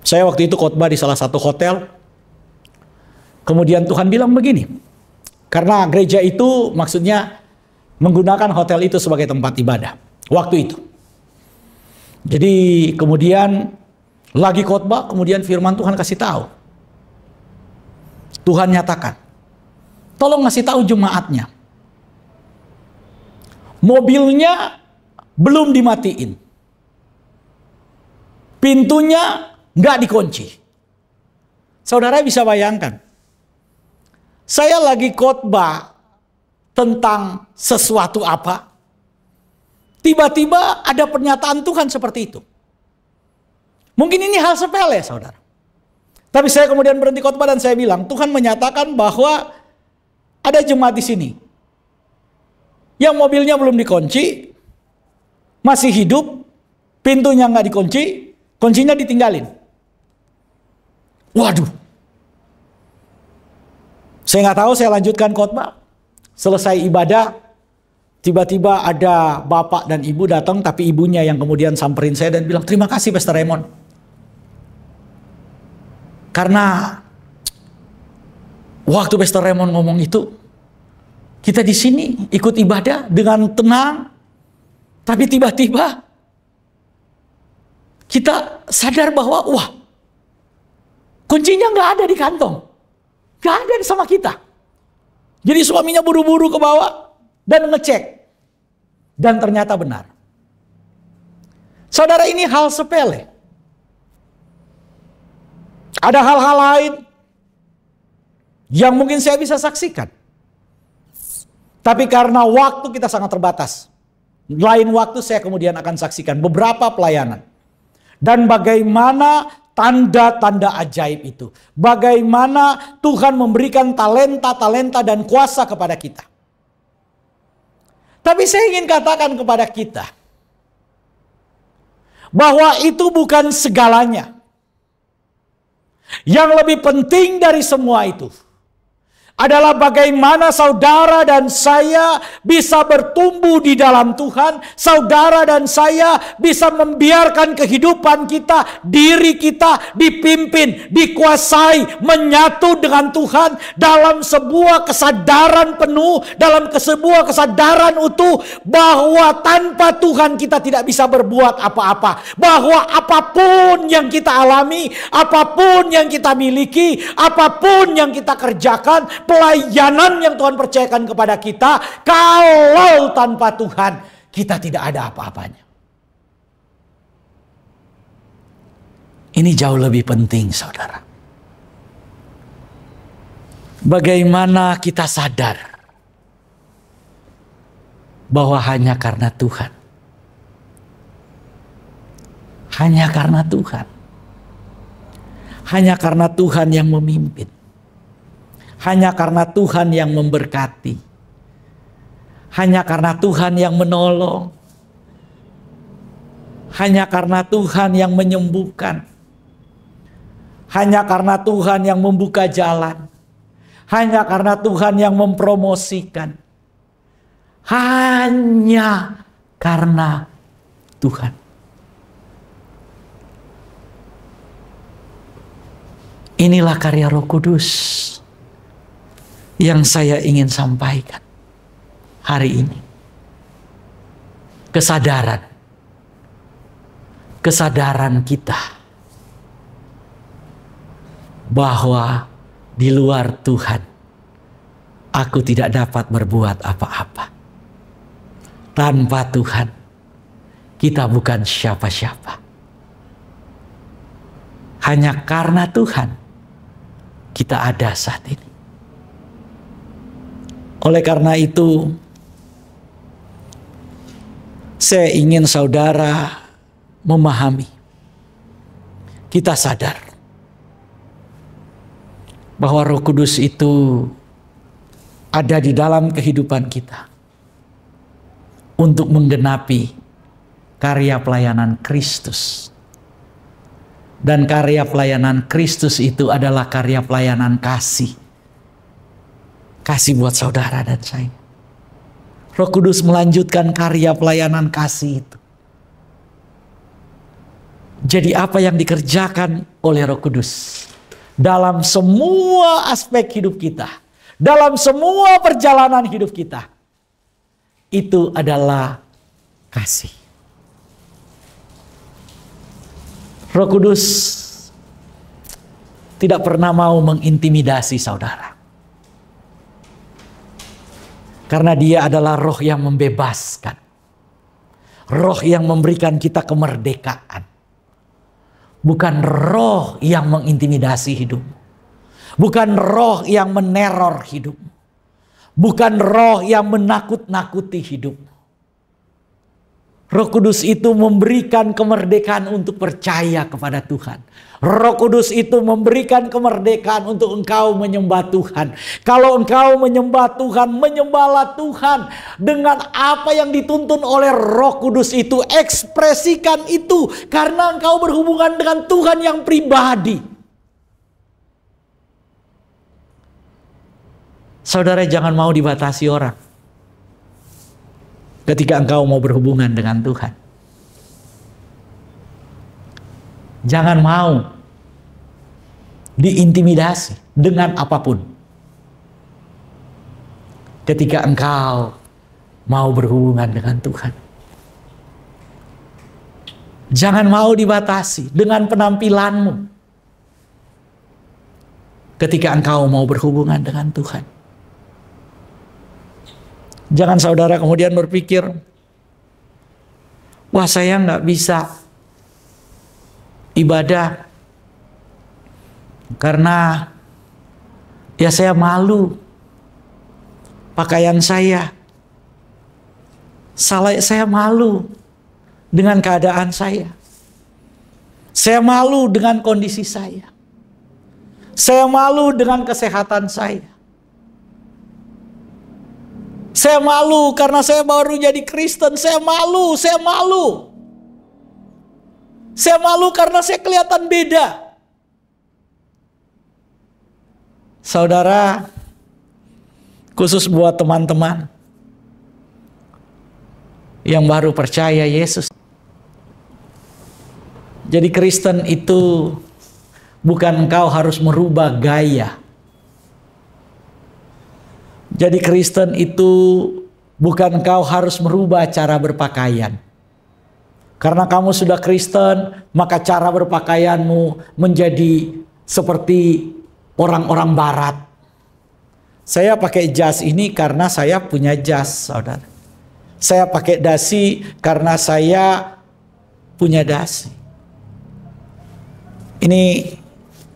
Saya waktu itu khotbah di salah satu hotel. Kemudian Tuhan bilang begini, karena gereja itu maksudnya menggunakan hotel itu sebagai tempat ibadah waktu itu. Jadi kemudian lagi khotbah, kemudian firman Tuhan kasih tahu. Tuhan nyatakan, tolong ngasih tahu jemaatnya, mobilnya belum dimatiin, pintunya nggak dikunci. Saudara bisa bayangkan, saya lagi khotbah tentang sesuatu apa, tiba-tiba ada pernyataan Tuhan seperti itu. Mungkin ini hal sepele, saudara. Tapi saya kemudian berhenti khotbah dan saya bilang, Tuhan menyatakan bahwa ada jemaat di sini yang mobilnya belum dikunci, masih hidup, pintunya nggak dikunci, kuncinya ditinggalin. Waduh. Saya nggak tahu, saya lanjutkan khotbah. Selesai ibadah, tiba-tiba ada bapak dan ibu datang, tapi ibunya yang kemudian samperin saya dan bilang, terima kasih Pastor Raymond. Karena waktu Pastor Raymond ngomong itu, kita di sini ikut ibadah dengan tenang, tapi tiba-tiba kita sadar bahwa wah, kuncinya nggak ada di kantong, nggak ada sama kita. Jadi suaminya buru-buru ke bawah dan ngecek, dan ternyata benar. Saudara, ini hal sepele. Ada hal-hal lain yang mungkin saya bisa saksikan. Tapi karena waktu kita sangat terbatas, lain waktu saya kemudian akan saksikan beberapa pelayanan. Dan bagaimana tanda-tanda ajaib itu. Bagaimana Tuhan memberikan talenta-talenta dan kuasa kepada kita. Tapi saya ingin katakan kepada kita, bahwa itu bukan segalanya. Yang lebih penting dari semua itu adalah bagaimana saudara dan saya bisa bertumbuh di dalam Tuhan. Saudara dan saya bisa membiarkan kehidupan kita, diri kita dipimpin, dikuasai, menyatu dengan Tuhan dalam sebuah kesadaran penuh, dalam sebuah kesadaran utuh bahwa tanpa Tuhan kita tidak bisa berbuat apa-apa. Bahwa apapun yang kita alami, apapun yang kita miliki, apapun yang kita kerjakan, pelayanan yang Tuhan percayakan kepada kita, kalau tanpa Tuhan kita tidak ada apa-apanya. Ini jauh lebih penting, saudara. Bagaimana kita sadar bahwa hanya karena Tuhan, hanya karena Tuhan, hanya karena Tuhan yang memimpin, hanya karena Tuhan yang memberkati, hanya karena Tuhan yang menolong, hanya karena Tuhan yang menyembuhkan, hanya karena Tuhan yang membuka jalan, hanya karena Tuhan yang mempromosikan, hanya karena Tuhan. Inilah karya Roh Kudus yang saya ingin sampaikan hari ini. Kesadaran kita bahwa di luar Tuhan aku tidak dapat berbuat apa-apa. Tanpa Tuhan kita bukan siapa-siapa. Hanya karena Tuhan kita ada saat ini. Oleh karena itu, saya ingin saudara memahami, kita sadar bahwa Roh Kudus itu ada di dalam kehidupan kita untuk menggenapi karya pelayanan Kristus. Dan karya pelayanan Kristus itu adalah karya pelayanan kasih. Kasih buat saudara dan saya. Roh Kudus melanjutkan karya pelayanan kasih itu. Jadi apa yang dikerjakan oleh Roh Kudus dalam semua aspek hidup kita, dalam semua perjalanan hidup kita, itu adalah kasih. Roh Kudus tidak pernah mau mengintimidasi saudara. Karena dia adalah roh yang membebaskan. Roh yang memberikan kita kemerdekaan. Bukan roh yang mengintimidasi hidupmu. Bukan roh yang meneror hidupmu. Bukan roh yang menakut-nakuti hidupmu. Roh Kudus itu memberikan kemerdekaan untuk percaya kepada Tuhan. Roh Kudus itu memberikan kemerdekaan untuk engkau menyembah Tuhan. Kalau engkau menyembah Tuhan, menyembahlah Tuhan dengan apa yang dituntun oleh Roh Kudus itu. Ekspresikan itu karena engkau berhubungan dengan Tuhan yang pribadi. Saudara, jangan mau dibatasi orang ketika engkau mau berhubungan dengan Tuhan. Jangan mau diintimidasi dengan apapun ketika engkau mau berhubungan dengan Tuhan. Jangan mau dibatasi dengan penampilanmu ketika engkau mau berhubungan dengan Tuhan. Jangan saudara kemudian berpikir, wah saya nggak bisa ibadah karena ya saya malu pakaian saya malu dengan keadaan saya malu dengan kondisi saya malu dengan kesehatan saya malu karena saya baru jadi Kristen, saya malu karena saya kelihatan beda. Saudara, khusus buat teman-teman yang baru percaya Yesus. Jadi Kristen itu bukan engkau harus merubah gaya. Jadi Kristen itu bukan engkau harus merubah cara berpakaian. Karena kamu sudah Kristen, maka cara berpakaianmu menjadi seperti orang-orang barat. Saya pakai jas ini karena saya punya jas, saudara. Saya pakai dasi karena saya punya dasi. Ini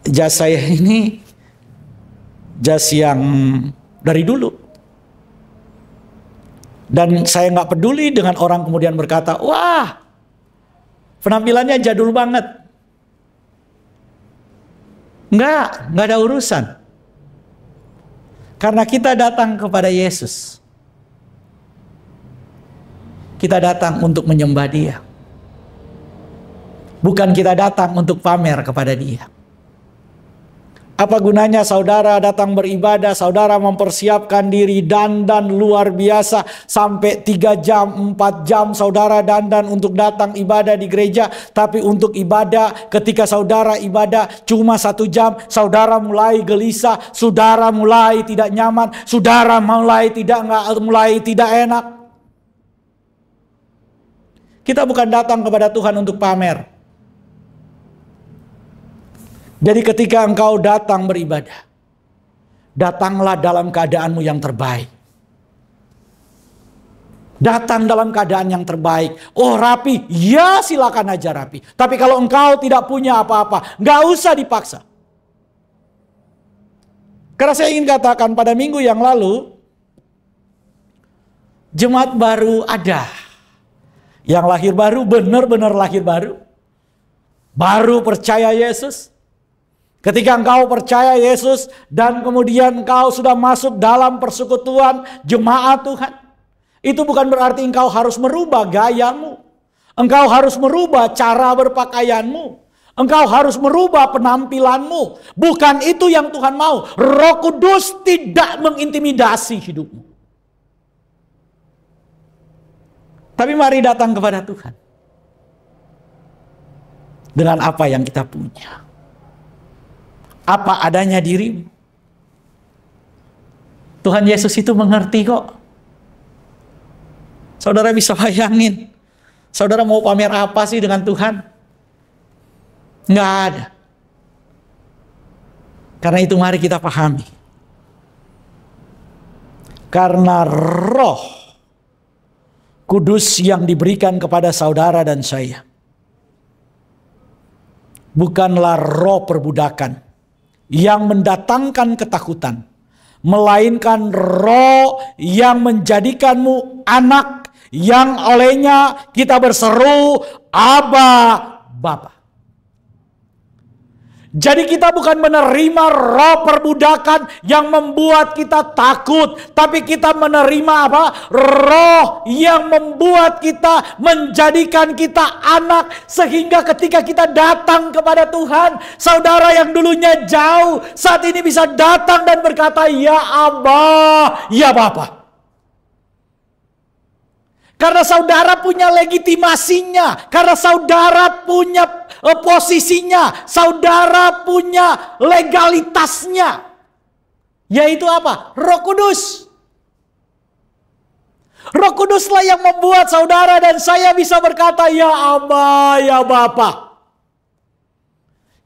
jas saya ini jas yang dari dulu. Dan saya nggak peduli dengan orang kemudian berkata, wah, penampilannya jadul banget. Nggak ada urusan. Karena kita datang kepada Yesus. Kita datang untuk menyembah Dia. Bukan kita datang untuk pamer kepada Dia. Apa gunanya saudara datang beribadah, saudara mempersiapkan diri dandan luar biasa sampai 3 jam, 4 jam saudara dandan untuk datang ibadah di gereja. Tapi untuk ibadah, ketika saudara ibadah cuma 1 jam, saudara mulai gelisah, saudara mulai tidak nyaman, saudara mulai tidak enak. Kita bukan datang kepada Tuhan untuk pamer. Jadi ketika engkau datang beribadah, datanglah dalam keadaanmu yang terbaik. Datang dalam keadaan yang terbaik. Oh rapi, ya silakan aja rapi. Tapi kalau engkau tidak punya apa-apa, nggak usah dipaksa. Karena saya ingin katakan pada minggu yang lalu, jemaat baru ada. Yang lahir baru, benar-benar lahir baru. Baru percaya Yesus. Ketika engkau percaya Yesus dan kemudian engkau sudah masuk dalam persekutuan jemaat Tuhan. Itu bukan berarti engkau harus merubah gayamu. Engkau harus merubah cara berpakaianmu. Engkau harus merubah penampilanmu. Bukan itu yang Tuhan mau. Roh Kudus tidak mengintimidasi hidupmu. Tapi mari datang kepada Tuhan. Dengan apa yang kita punya. Apa adanya dirimu. Tuhan Yesus itu mengerti kok. Saudara bisa bayangin. Saudara mau pamer apa sih dengan Tuhan? Nggak ada. Karena itu mari kita pahami. Karena Roh Kudus yang diberikan kepada saudara dan saya. Bukanlah roh perbudakan. Yang mendatangkan ketakutan. Melainkan roh yang menjadikanmu anak. Yang olehnya kita berseru, Aba, Bapa. Jadi kita bukan menerima roh perbudakan yang membuat kita takut. Tapi kita menerima apa? Roh yang membuat kita, menjadikan kita anak. Sehingga ketika kita datang kepada Tuhan, saudara yang dulunya jauh, saat ini bisa datang dan berkata, ya Aba, ya Bapa. Karena saudara punya legitimasinya. Karena saudara punya posisinya. Saudara punya legalitasnya. Yaitu apa? Roh Kudus. Roh Kuduslah yang membuat saudara dan saya bisa berkata, ya Aba, ya Bapa.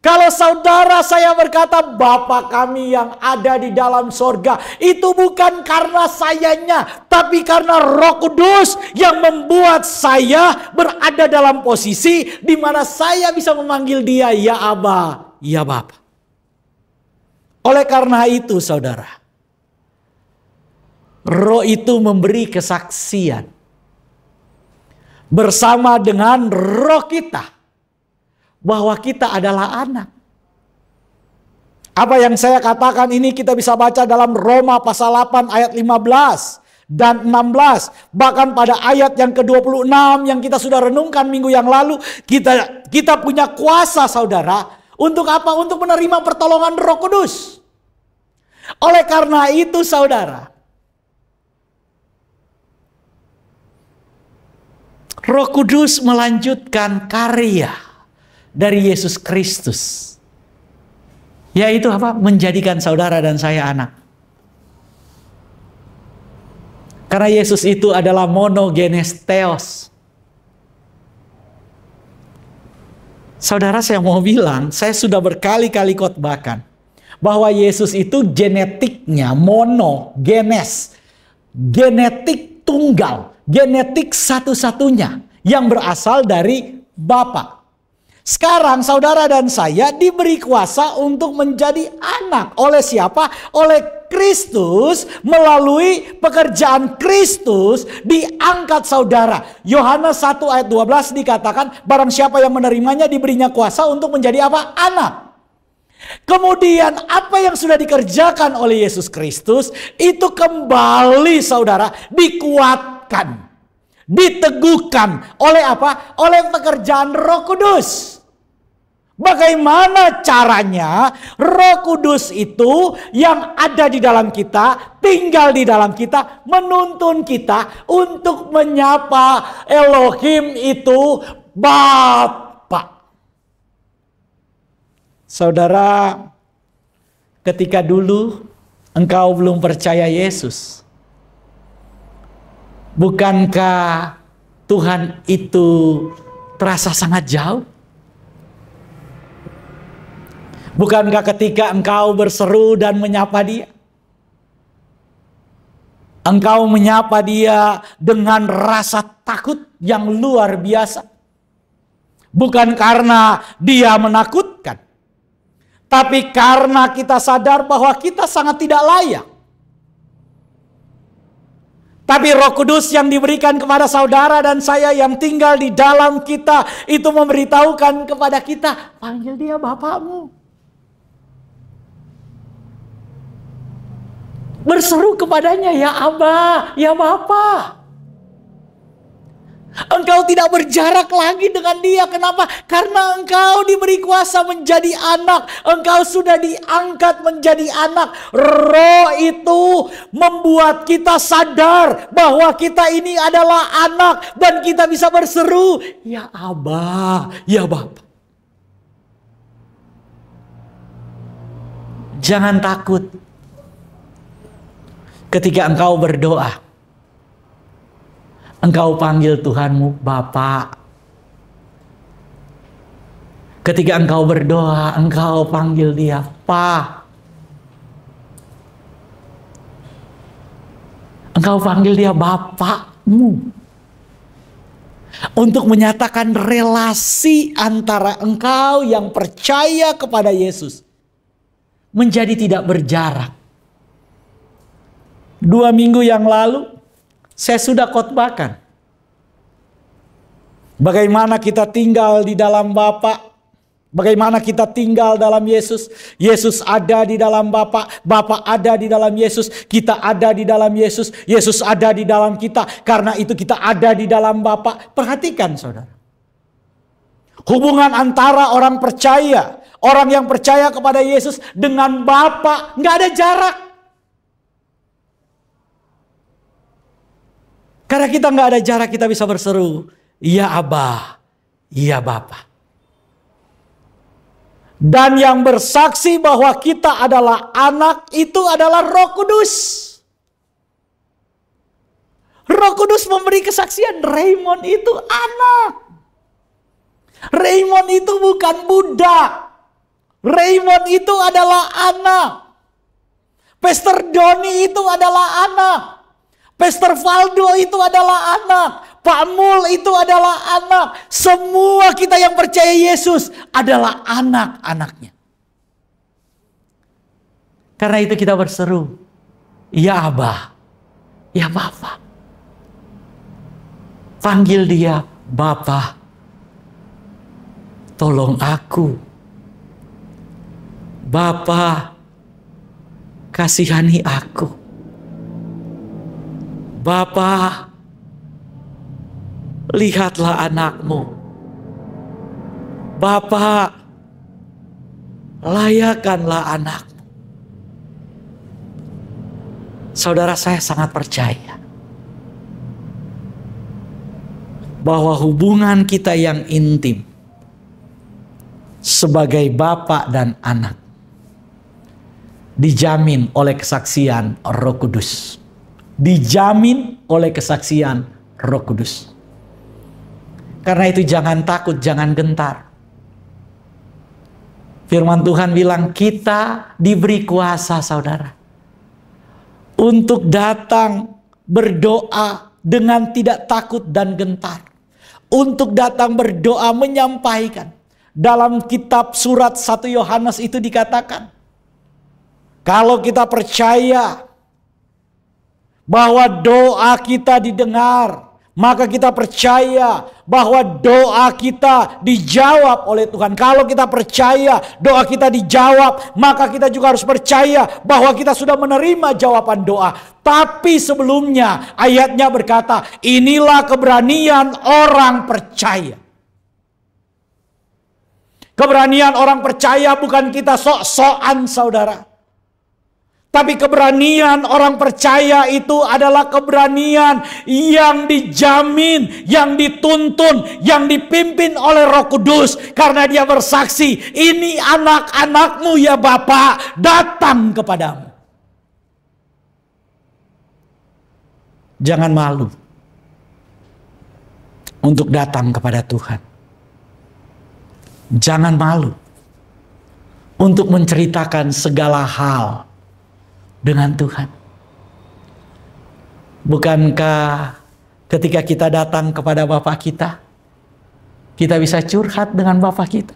Kalau saudara saya berkata, Bapa kami yang ada di dalam sorga. Itu bukan karena sayanya. Tapi karena Roh Kudus yang membuat saya berada dalam posisi di mana saya bisa memanggil dia, ya Aba, ya Bapa. Oleh karena itu saudara, Roh itu memberi kesaksian bersama dengan roh kita. Bahwa kita adalah anak. Apa yang saya katakan ini kita bisa baca dalam Roma pasal 8 ayat 15 dan 16. Bahkan pada ayat yang ke-26 yang kita sudah renungkan minggu yang lalu. Kita punya kuasa saudara. Untuk apa? Untuk menerima pertolongan Roh Kudus. Oleh karena itu saudara, Roh Kudus melanjutkan karya dari Yesus Kristus. Yaitu apa? Menjadikan saudara dan saya anak. Karena Yesus itu adalah monogenes theos. Saudara, saya mau bilang, saya sudah berkali-kali khotbahkan bahwa Yesus itu genetiknya monogenes. Genetik tunggal, genetik satu-satunya yang berasal dari Bapa. Sekarang saudara dan saya diberi kuasa untuk menjadi anak. Oleh siapa? Oleh Kristus. Melalui pekerjaan Kristus diangkat saudara. Yohanes 1 ayat 12 dikatakan, barang siapa yang menerimanya diberinya kuasa untuk menjadi apa? Anak. Kemudian apa yang sudah dikerjakan oleh Yesus Kristus itu kembali saudara dikuatkan, diteguhkan oleh apa? Oleh pekerjaan Roh Kudus. Bagaimana caranya Roh Kudus itu yang ada di dalam kita, tinggal di dalam kita, menuntun kita untuk menyapa Elohim itu Bapa. Saudara, ketika dulu engkau belum percaya Yesus, bukankah Tuhan itu terasa sangat jauh? Bukankah ketika engkau berseru dan menyapa Dia, engkau menyapa Dia dengan rasa takut yang luar biasa? Bukan karena Dia menakutkan, tapi karena kita sadar bahwa kita sangat tidak layak. Tapi Roh Kudus yang diberikan kepada saudara dan saya yang tinggal di dalam kita itu memberitahukan kepada kita, panggil Dia Bapakmu. Berseru kepadanya, ya Aba, ya Bapa. Engkau tidak berjarak lagi dengan Dia. Kenapa? Karena engkau diberi kuasa menjadi anak. Engkau sudah diangkat menjadi anak. Roh itu membuat kita sadar bahwa kita ini adalah anak. Dan kita bisa berseru, ya Aba, ya Bapa. Jangan takut ketika engkau berdoa. Engkau panggil Tuhanmu Bapa. Ketika engkau berdoa, engkau panggil Dia Pa. Engkau panggil Dia Bapakmu. Untuk menyatakan relasi antara engkau yang percaya kepada Yesus menjadi tidak berjarak. 2 minggu yang lalu saya sudah khotbahkan bagaimana kita tinggal di dalam Bapa, bagaimana kita tinggal dalam Yesus. Yesus ada di dalam Bapa, Bapa ada di dalam Yesus, kita ada di dalam Yesus, Yesus ada di dalam kita. Karena itu kita ada di dalam Bapa. Perhatikan saudara, hubungan antara orang percaya, orang yang percaya kepada Yesus dengan Bapa nggak ada jarak. Karena kita nggak ada jarak, kita bisa berseru, ya Aba, ya Bapa. Dan yang bersaksi bahwa kita adalah anak itu adalah Roh Kudus. Roh Kudus memberi kesaksian, Raymond itu anak. Raymond itu bukan budak. Raymond itu adalah anak. Pastor Doni itu adalah anak. Pastor Valdo itu adalah anak. Pak Mul itu adalah anak. Semua kita yang percaya Yesus adalah anak-anaknya. Karena itu kita berseru, ya Aba, ya Bapa. Panggil Dia Bapa. Tolong aku. Bapa, kasihani aku. Bapa, lihatlah anakmu. Bapa, layakanlah anakmu. Saudara, saya sangat percaya bahwa hubungan kita yang intim sebagai bapak dan anak dijamin oleh kesaksian Roh Kudus. Dijamin oleh kesaksian Roh Kudus. Karena itu jangan takut, jangan gentar. Firman Tuhan bilang kita diberi kuasa, saudara, untuk datang berdoa dengan tidak takut dan gentar. Untuk datang berdoa menyampaikan. Dalam kitab surat 1 Yohanes itu dikatakan, kalau kita percaya bahwa doa kita didengar, maka kita percaya bahwa doa kita dijawab oleh Tuhan. Kalau kita percaya doa kita dijawab, maka kita juga harus percaya bahwa kita sudah menerima jawaban doa. Tapi sebelumnya ayatnya berkata, inilah keberanian orang percaya. Keberanian orang percaya bukan kita sok-sokan, saudara. Tapi keberanian orang percaya itu adalah keberanian yang dijamin, yang dituntun, yang dipimpin oleh Roh Kudus. Karena dia bersaksi, ini anak-anakmu ya Bapa, datang kepadamu. Jangan malu untuk datang kepada Tuhan. Jangan malu untuk menceritakan segala hal dengan Tuhan. Bukankah ketika kita datang kepada Bapa kita bisa curhat dengan Bapa kita?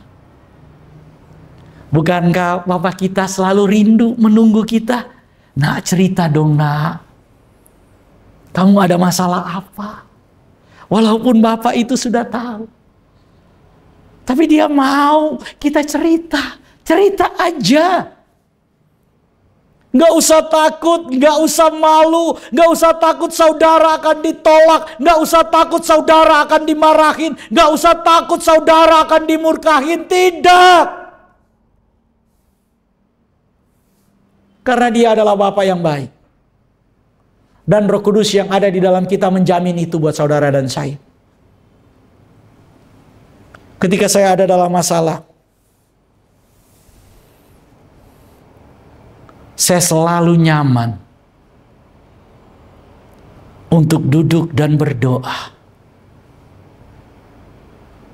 Bukankah Bapa kita selalu rindu menunggu kita? Nak, cerita dong nak, kamu ada masalah apa? Walaupun Bapa itu sudah tahu, tapi dia mau kita cerita aja. Nggak usah takut, nggak usah malu, nggak usah takut saudara akan ditolak, nggak usah takut saudara akan dimarahin, nggak usah takut saudara akan dimurkahin. Tidak. Karena dia adalah Bapa yang baik. Dan Roh Kudus yang ada di dalam kita menjamin itu buat saudara dan saya. Ketika saya ada dalam masalah, saya selalu nyaman untuk duduk dan berdoa,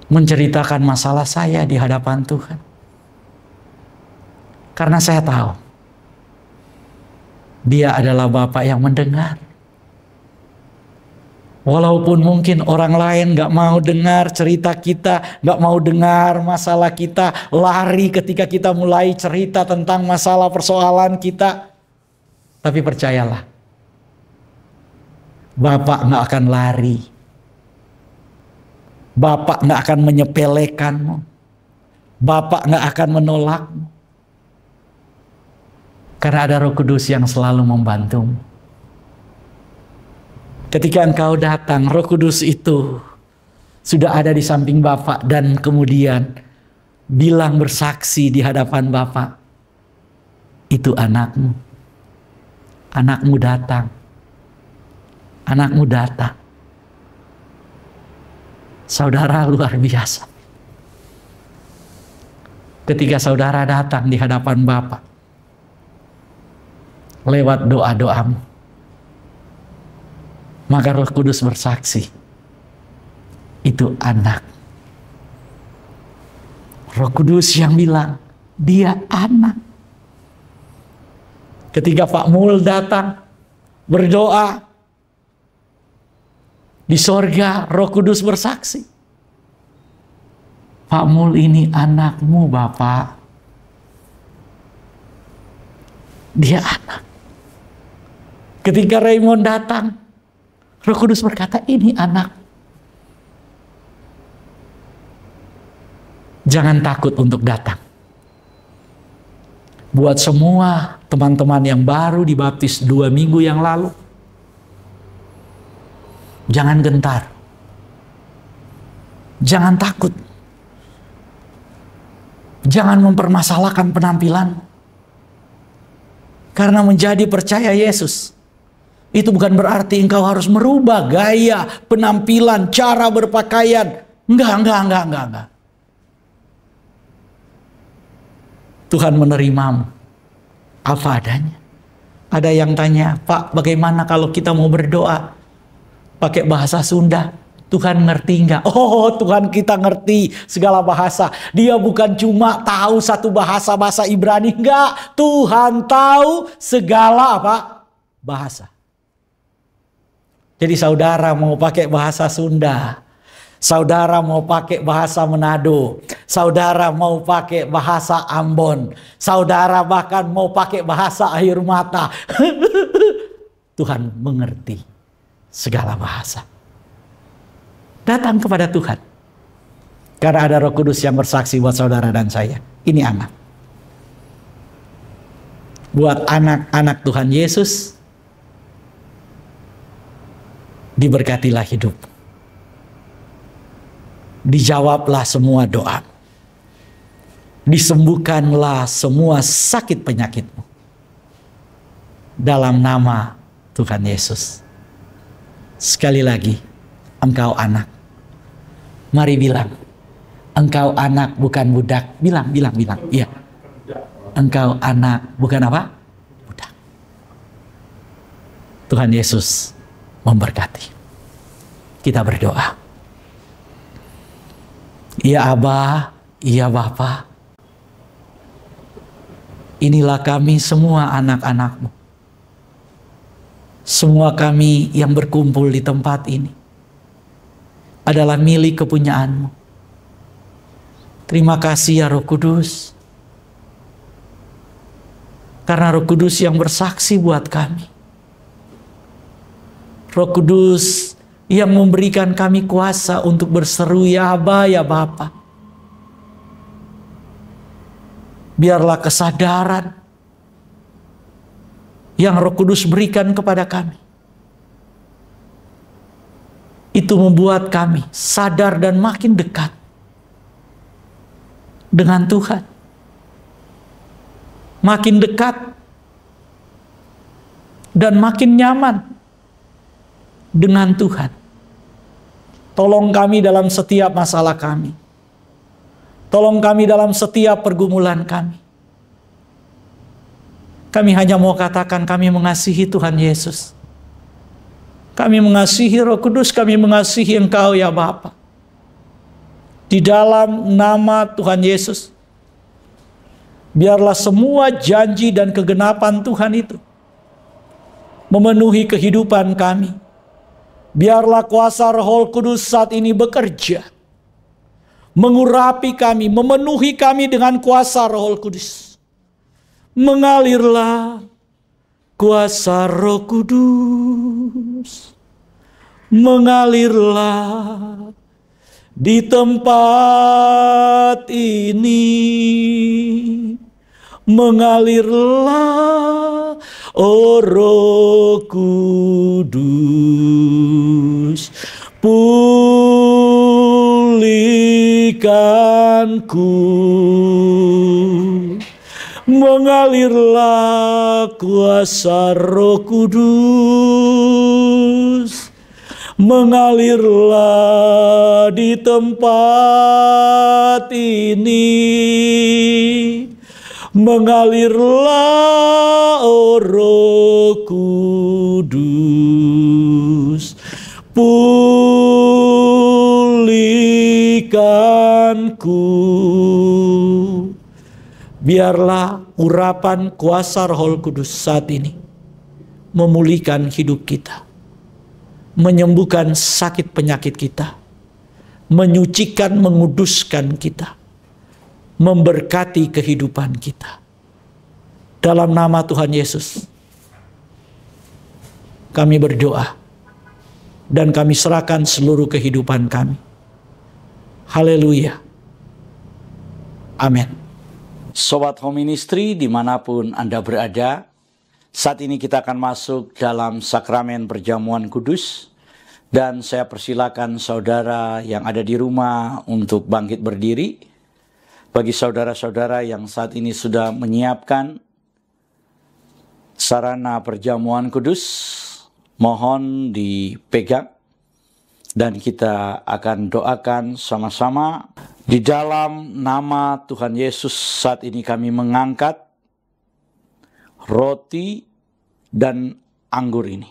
menceritakan masalah saya di hadapan Tuhan. Karena saya tahu Dia adalah Bapa yang mendengar. Walaupun mungkin orang lain gak mau dengar cerita kita, gak mau dengar masalah kita, lari ketika kita mulai cerita tentang masalah persoalan kita. Tapi percayalah, Bapak gak akan lari. Bapak gak akan menyepelekanmu. Bapak gak akan menolakmu. Karena ada Roh Kudus yang selalu membantumu. Ketika engkau datang, Roh Kudus itu sudah ada di samping Bapak dan kemudian bilang bersaksi di hadapan Bapak, itu anakmu. Anakmu datang. Anakmu datang. Saudara luar biasa. Ketika saudara datang di hadapan Bapak, lewat doa-doamu, maka Roh Kudus bersaksi, itu anak. Roh Kudus yang bilang, dia anak. Ketika Pak Mul datang, berdoa, di sorga Roh Kudus bersaksi, Pak Mul ini anakmu Bapak. Dia anak. Ketika Raymond datang, Roh Kudus berkata, ini anak. Jangan takut untuk datang. Buat semua teman-teman yang baru dibaptis 2 minggu yang lalu, jangan gentar. Jangan takut. Jangan mempermasalahkan penampilan. Karena menjadi percaya Yesus Itu bukan berarti engkau harus merubah gaya, penampilan, cara berpakaian. Enggak. Tuhan menerimamu apa adanya. Ada yang tanya, Pak, bagaimana kalau kita mau berdoa pakai bahasa Sunda? Tuhan ngerti enggak? Oh, Tuhan kita ngerti segala bahasa. Dia bukan cuma tahu satu bahasa Ibrani, enggak. Tuhan tahu segala apa? Bahasa. Jadi saudara mau pakai bahasa Sunda, saudara mau pakai bahasa Manado, saudara mau pakai bahasa Ambon, saudara bahkan mau pakai bahasa air mata. Tuhan mengerti segala bahasa. Datang kepada Tuhan. Karena ada Roh Kudus yang bersaksi buat saudara dan saya. Ini anak. Buat anak-anak Tuhan Yesus, diberkatilah hidup. Dijawablah semua doa. Disembuhkanlah semua sakit penyakitmu. Dalam nama Tuhan Yesus. Sekali lagi, engkau anak. Mari bilang, engkau anak bukan budak. Bilang. Iya. Engkau anak bukan apa? Budak. Tuhan Yesus memberkati. Kita berdoa. Ya Aba, ya Bapa, inilah kami semua anak-anak-Mu. Semua kami yang berkumpul di tempat ini adalah milik kepunyaan-Mu. Terima kasih ya Roh Kudus. Karena Roh Kudus yang bersaksi buat kami. Roh Kudus yang memberikan kami kuasa untuk berseru ya Aba, ya Bapa. Biarlah kesadaran yang Roh Kudus berikan kepada kami itu membuat kami sadar dan makin dekat dengan Tuhan. Makin dekat dan makin nyaman dengan Tuhan. Tolong kami dalam setiap masalah kami. Tolong kami dalam setiap pergumulan kami. Kami hanya mau katakan kami mengasihi Tuhan Yesus. Kami mengasihi Roh Kudus, kami mengasihi Engkau ya Bapa. Di dalam nama Tuhan Yesus, biarlah semua janji dan kegenapan Tuhan itu memenuhi kehidupan kami. Biarlah kuasa Roh Kudus saat ini bekerja, mengurapi kami, memenuhi kami dengan kuasa Roh Kudus. Mengalirlah kuasa Roh Kudus, mengalirlah di tempat ini, mengalirlah oh Roh Kudus, pulihkanku. Mengalirlah kuasa Roh Kudus, mengalirlah di tempat ini, mengalirlah oh Roh Kudus, pulihkanku. Biarlah urapan kuasa Roh Kudus saat ini memulihkan hidup kita, menyembuhkan sakit penyakit kita, menyucikan, menguduskan kita, memberkati kehidupan kita. Dalam nama Tuhan Yesus, kami berdoa dan kami serahkan seluruh kehidupan kami. Haleluya. Amin. Sobat Home Ministry dimanapun Anda berada, saat ini kita akan masuk dalam sakramen perjamuan kudus. Dan saya persilakan saudara yang ada di rumah untuk bangkit berdiri. Bagi saudara-saudara yang saat ini sudah menyiapkan sarana perjamuan kudus, mohon dipegang dan kita akan doakan sama-sama. Di dalam nama Tuhan Yesus saat ini kami mengangkat roti dan anggur ini.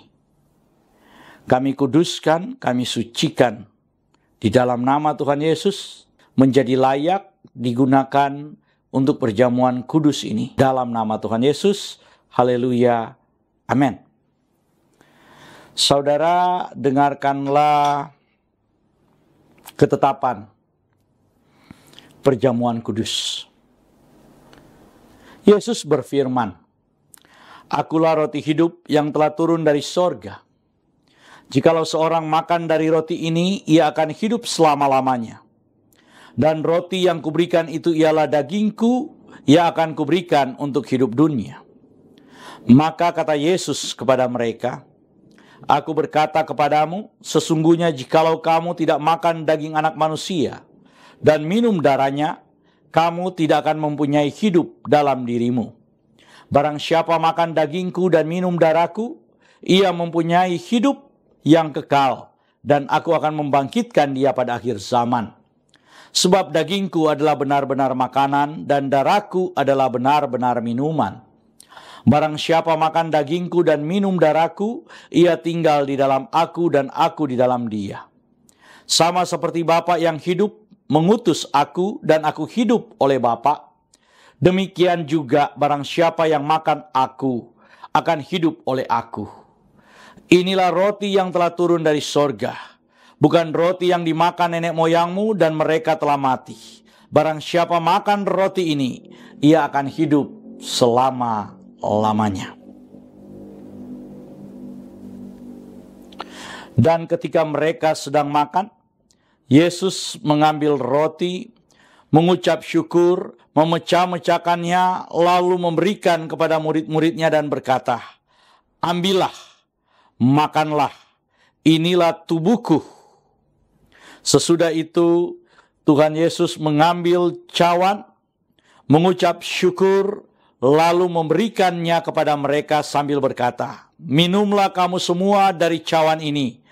Kami kuduskan, kami sucikan di dalam nama Tuhan Yesus, menjadi layak digunakan untuk perjamuan kudus ini. Dalam nama Tuhan Yesus, haleluya, amin. Saudara, dengarkanlah ketetapan perjamuan kudus. Yesus berfirman, "Akulah roti hidup yang telah turun dari sorga. Jikalau seorang makan dari roti ini, ia akan hidup selama-lamanya. Dan roti yang kuberikan itu ialah dagingku, ia akan kuberikan untuk hidup dunia." Maka kata Yesus kepada mereka, "Aku berkata kepadamu, sesungguhnya jikalau kamu tidak makan daging anak manusia dan minum darahnya, kamu tidak akan mempunyai hidup dalam dirimu. Barang siapa makan dagingku dan minum darahku, ia mempunyai hidup yang kekal, dan aku akan membangkitkan dia pada akhir zaman. Sebab dagingku adalah benar-benar makanan, dan darahku adalah benar-benar minuman. Barang siapa makan dagingku dan minum darahku, ia tinggal di dalam aku dan aku di dalam dia. Sama seperti Bapa yang hidup mengutus aku dan aku hidup oleh Bapa, demikian juga barang siapa yang makan aku akan hidup oleh aku. Inilah roti yang telah turun dari sorga, bukan roti yang dimakan nenek moyangmu dan mereka telah mati. Barang siapa makan roti ini, ia akan hidup selama-lamanya." Dan ketika mereka sedang makan, Yesus mengambil roti, mengucap syukur, memecah-mecahkannya, lalu memberikan kepada murid-muridnya dan berkata, "Ambillah, makanlah, inilah tubuhku." Sesudah itu Tuhan Yesus mengambil cawan, mengucap syukur, lalu memberikannya kepada mereka sambil berkata, "Minumlah kamu semua dari cawan ini,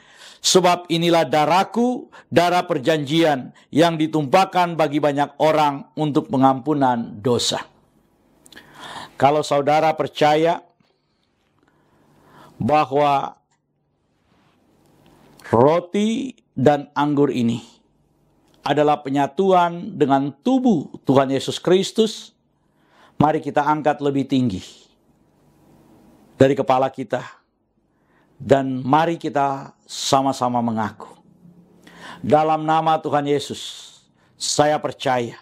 sebab inilah darahku, darah perjanjian yang ditumpahkan bagi banyak orang untuk pengampunan dosa." Kalau saudara percaya bahwa roti dan anggur ini adalah penyatuan dengan tubuh Tuhan Yesus Kristus, mari kita angkat lebih tinggi dari kepala kita. Dan mari kita sama-sama mengaku, dalam nama Tuhan Yesus, saya percaya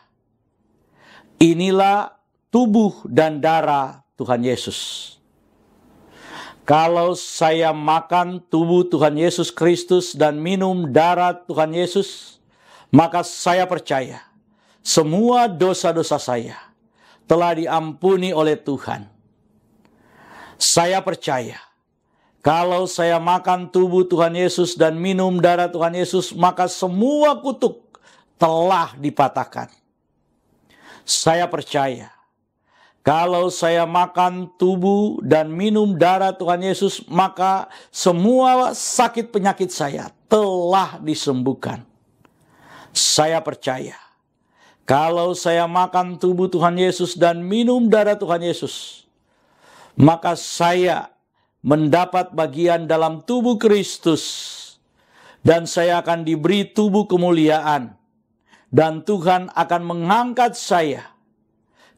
inilah tubuh dan darah Tuhan Yesus. Kalau saya makan tubuh Tuhan Yesus Kristus dan minum darah Tuhan Yesus, maka saya percaya semua dosa-dosa saya telah diampuni oleh Tuhan. Saya percaya kalau saya makan tubuh Tuhan Yesus dan minum darah Tuhan Yesus, maka semua kutuk telah dipatahkan. Saya percaya kalau saya makan tubuh dan minum darah Tuhan Yesus, maka semua sakit penyakit saya telah disembuhkan. Saya percaya kalau saya makan tubuh Tuhan Yesus dan minum darah Tuhan Yesus, maka saya mendapat bagian dalam tubuh Kristus, dan saya akan diberi tubuh kemuliaan, dan Tuhan akan mengangkat saya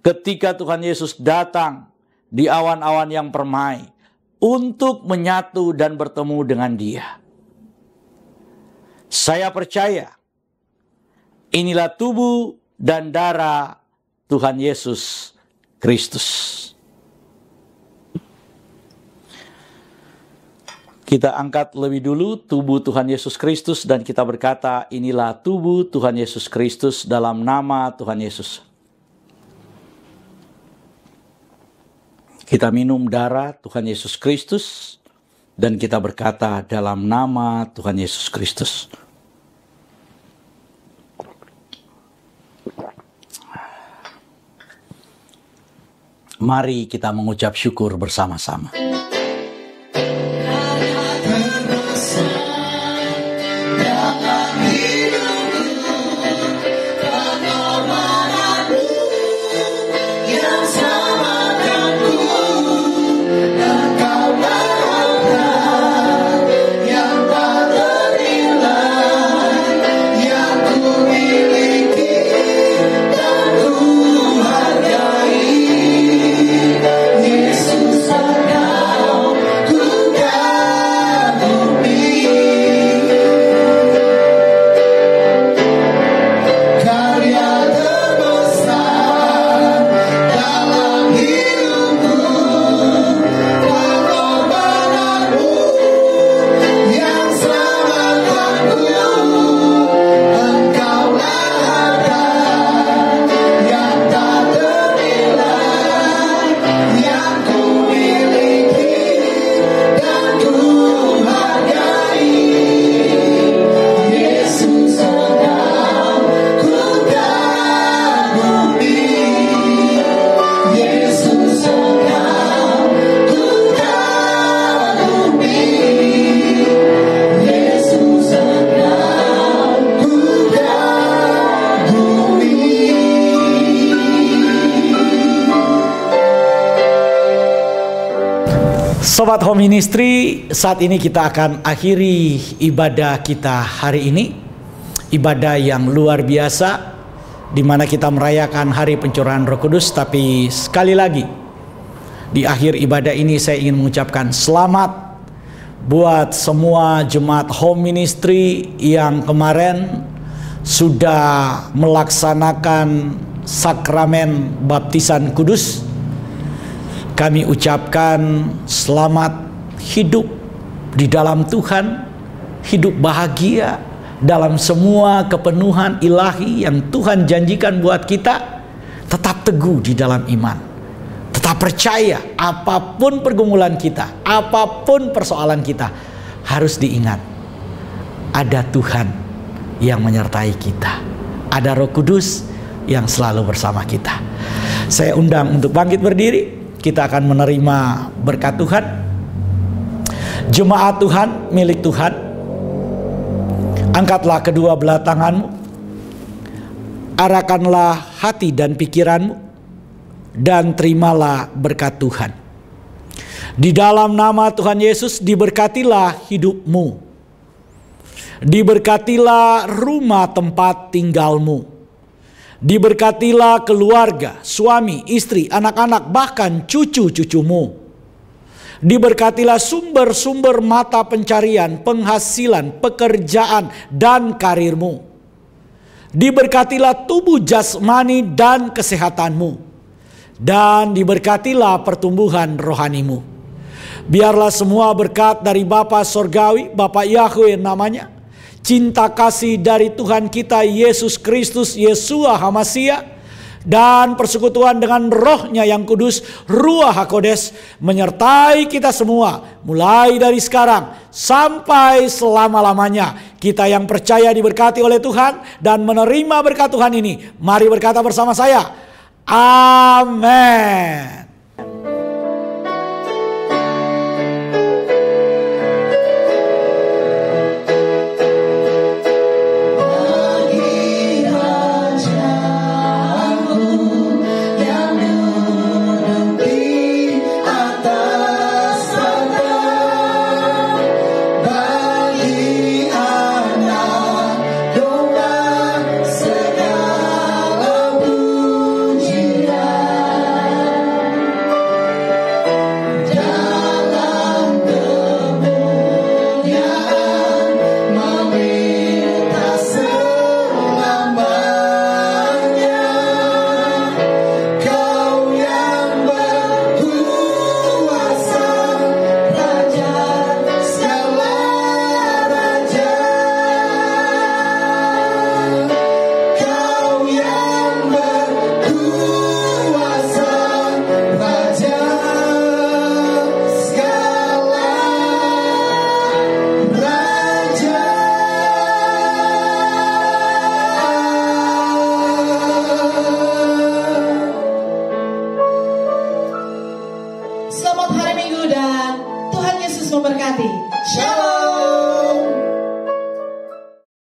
ketika Tuhan Yesus datang di awan-awan yang permai untuk menyatu dan bertemu dengan Dia. Saya percaya inilah tubuh dan darah Tuhan Yesus Kristus. Kita angkat lebih dulu tubuh Tuhan Yesus Kristus dan kita berkata, inilah tubuh Tuhan Yesus Kristus dalam nama Tuhan Yesus. Kita minum darah Tuhan Yesus Kristus dan kita berkata dalam nama Tuhan Yesus Kristus. Mari kita mengucap syukur bersama-sama. Sobat Home Ministry, saat ini kita akan akhiri ibadah kita hari ini. Ibadah yang luar biasa, di mana kita merayakan hari pencurahan Roh Kudus. Tapi sekali lagi, di akhir ibadah ini saya ingin mengucapkan selamat buat semua jemaat Home Ministry yang kemarin sudah melaksanakan sakramen baptisan kudus. Kami ucapkan selamat hidup di dalam Tuhan, hidup bahagia dalam semua kepenuhan ilahi yang Tuhan janjikan buat kita. Tetap teguh di dalam iman, tetap percaya apapun pergumulan kita, apapun persoalan kita, harus diingat ada Tuhan yang menyertai kita, ada Roh Kudus yang selalu bersama kita. Saya undang untuk bangkit berdiri. Kita akan menerima berkat Tuhan. Jemaat Tuhan, milik Tuhan, angkatlah kedua belah tanganmu, arahkanlah hati dan pikiranmu, dan terimalah berkat Tuhan. Di dalam nama Tuhan Yesus, diberkatilah hidupmu, diberkatilah rumah tempat tinggalmu, diberkatilah keluarga, suami, istri, anak-anak, bahkan cucu-cucumu. Diberkatilah sumber-sumber mata pencarian, penghasilan, pekerjaan, dan karirmu. Diberkatilah tubuh jasmani dan kesehatanmu. Dan diberkatilah pertumbuhan rohanimu. Biarlah semua berkat dari Bapa Sorgawi, Bapa Yahweh namanya, cinta kasih dari Tuhan kita Yesus Kristus, Yeshua HaMashiach, dan persekutuan dengan Roh-Nya yang kudus, Ruach HaKodes, menyertai kita semua mulai dari sekarang sampai selama-lamanya. Kita yang percaya diberkati oleh Tuhan dan menerima berkat Tuhan ini, mari berkata bersama saya, amin.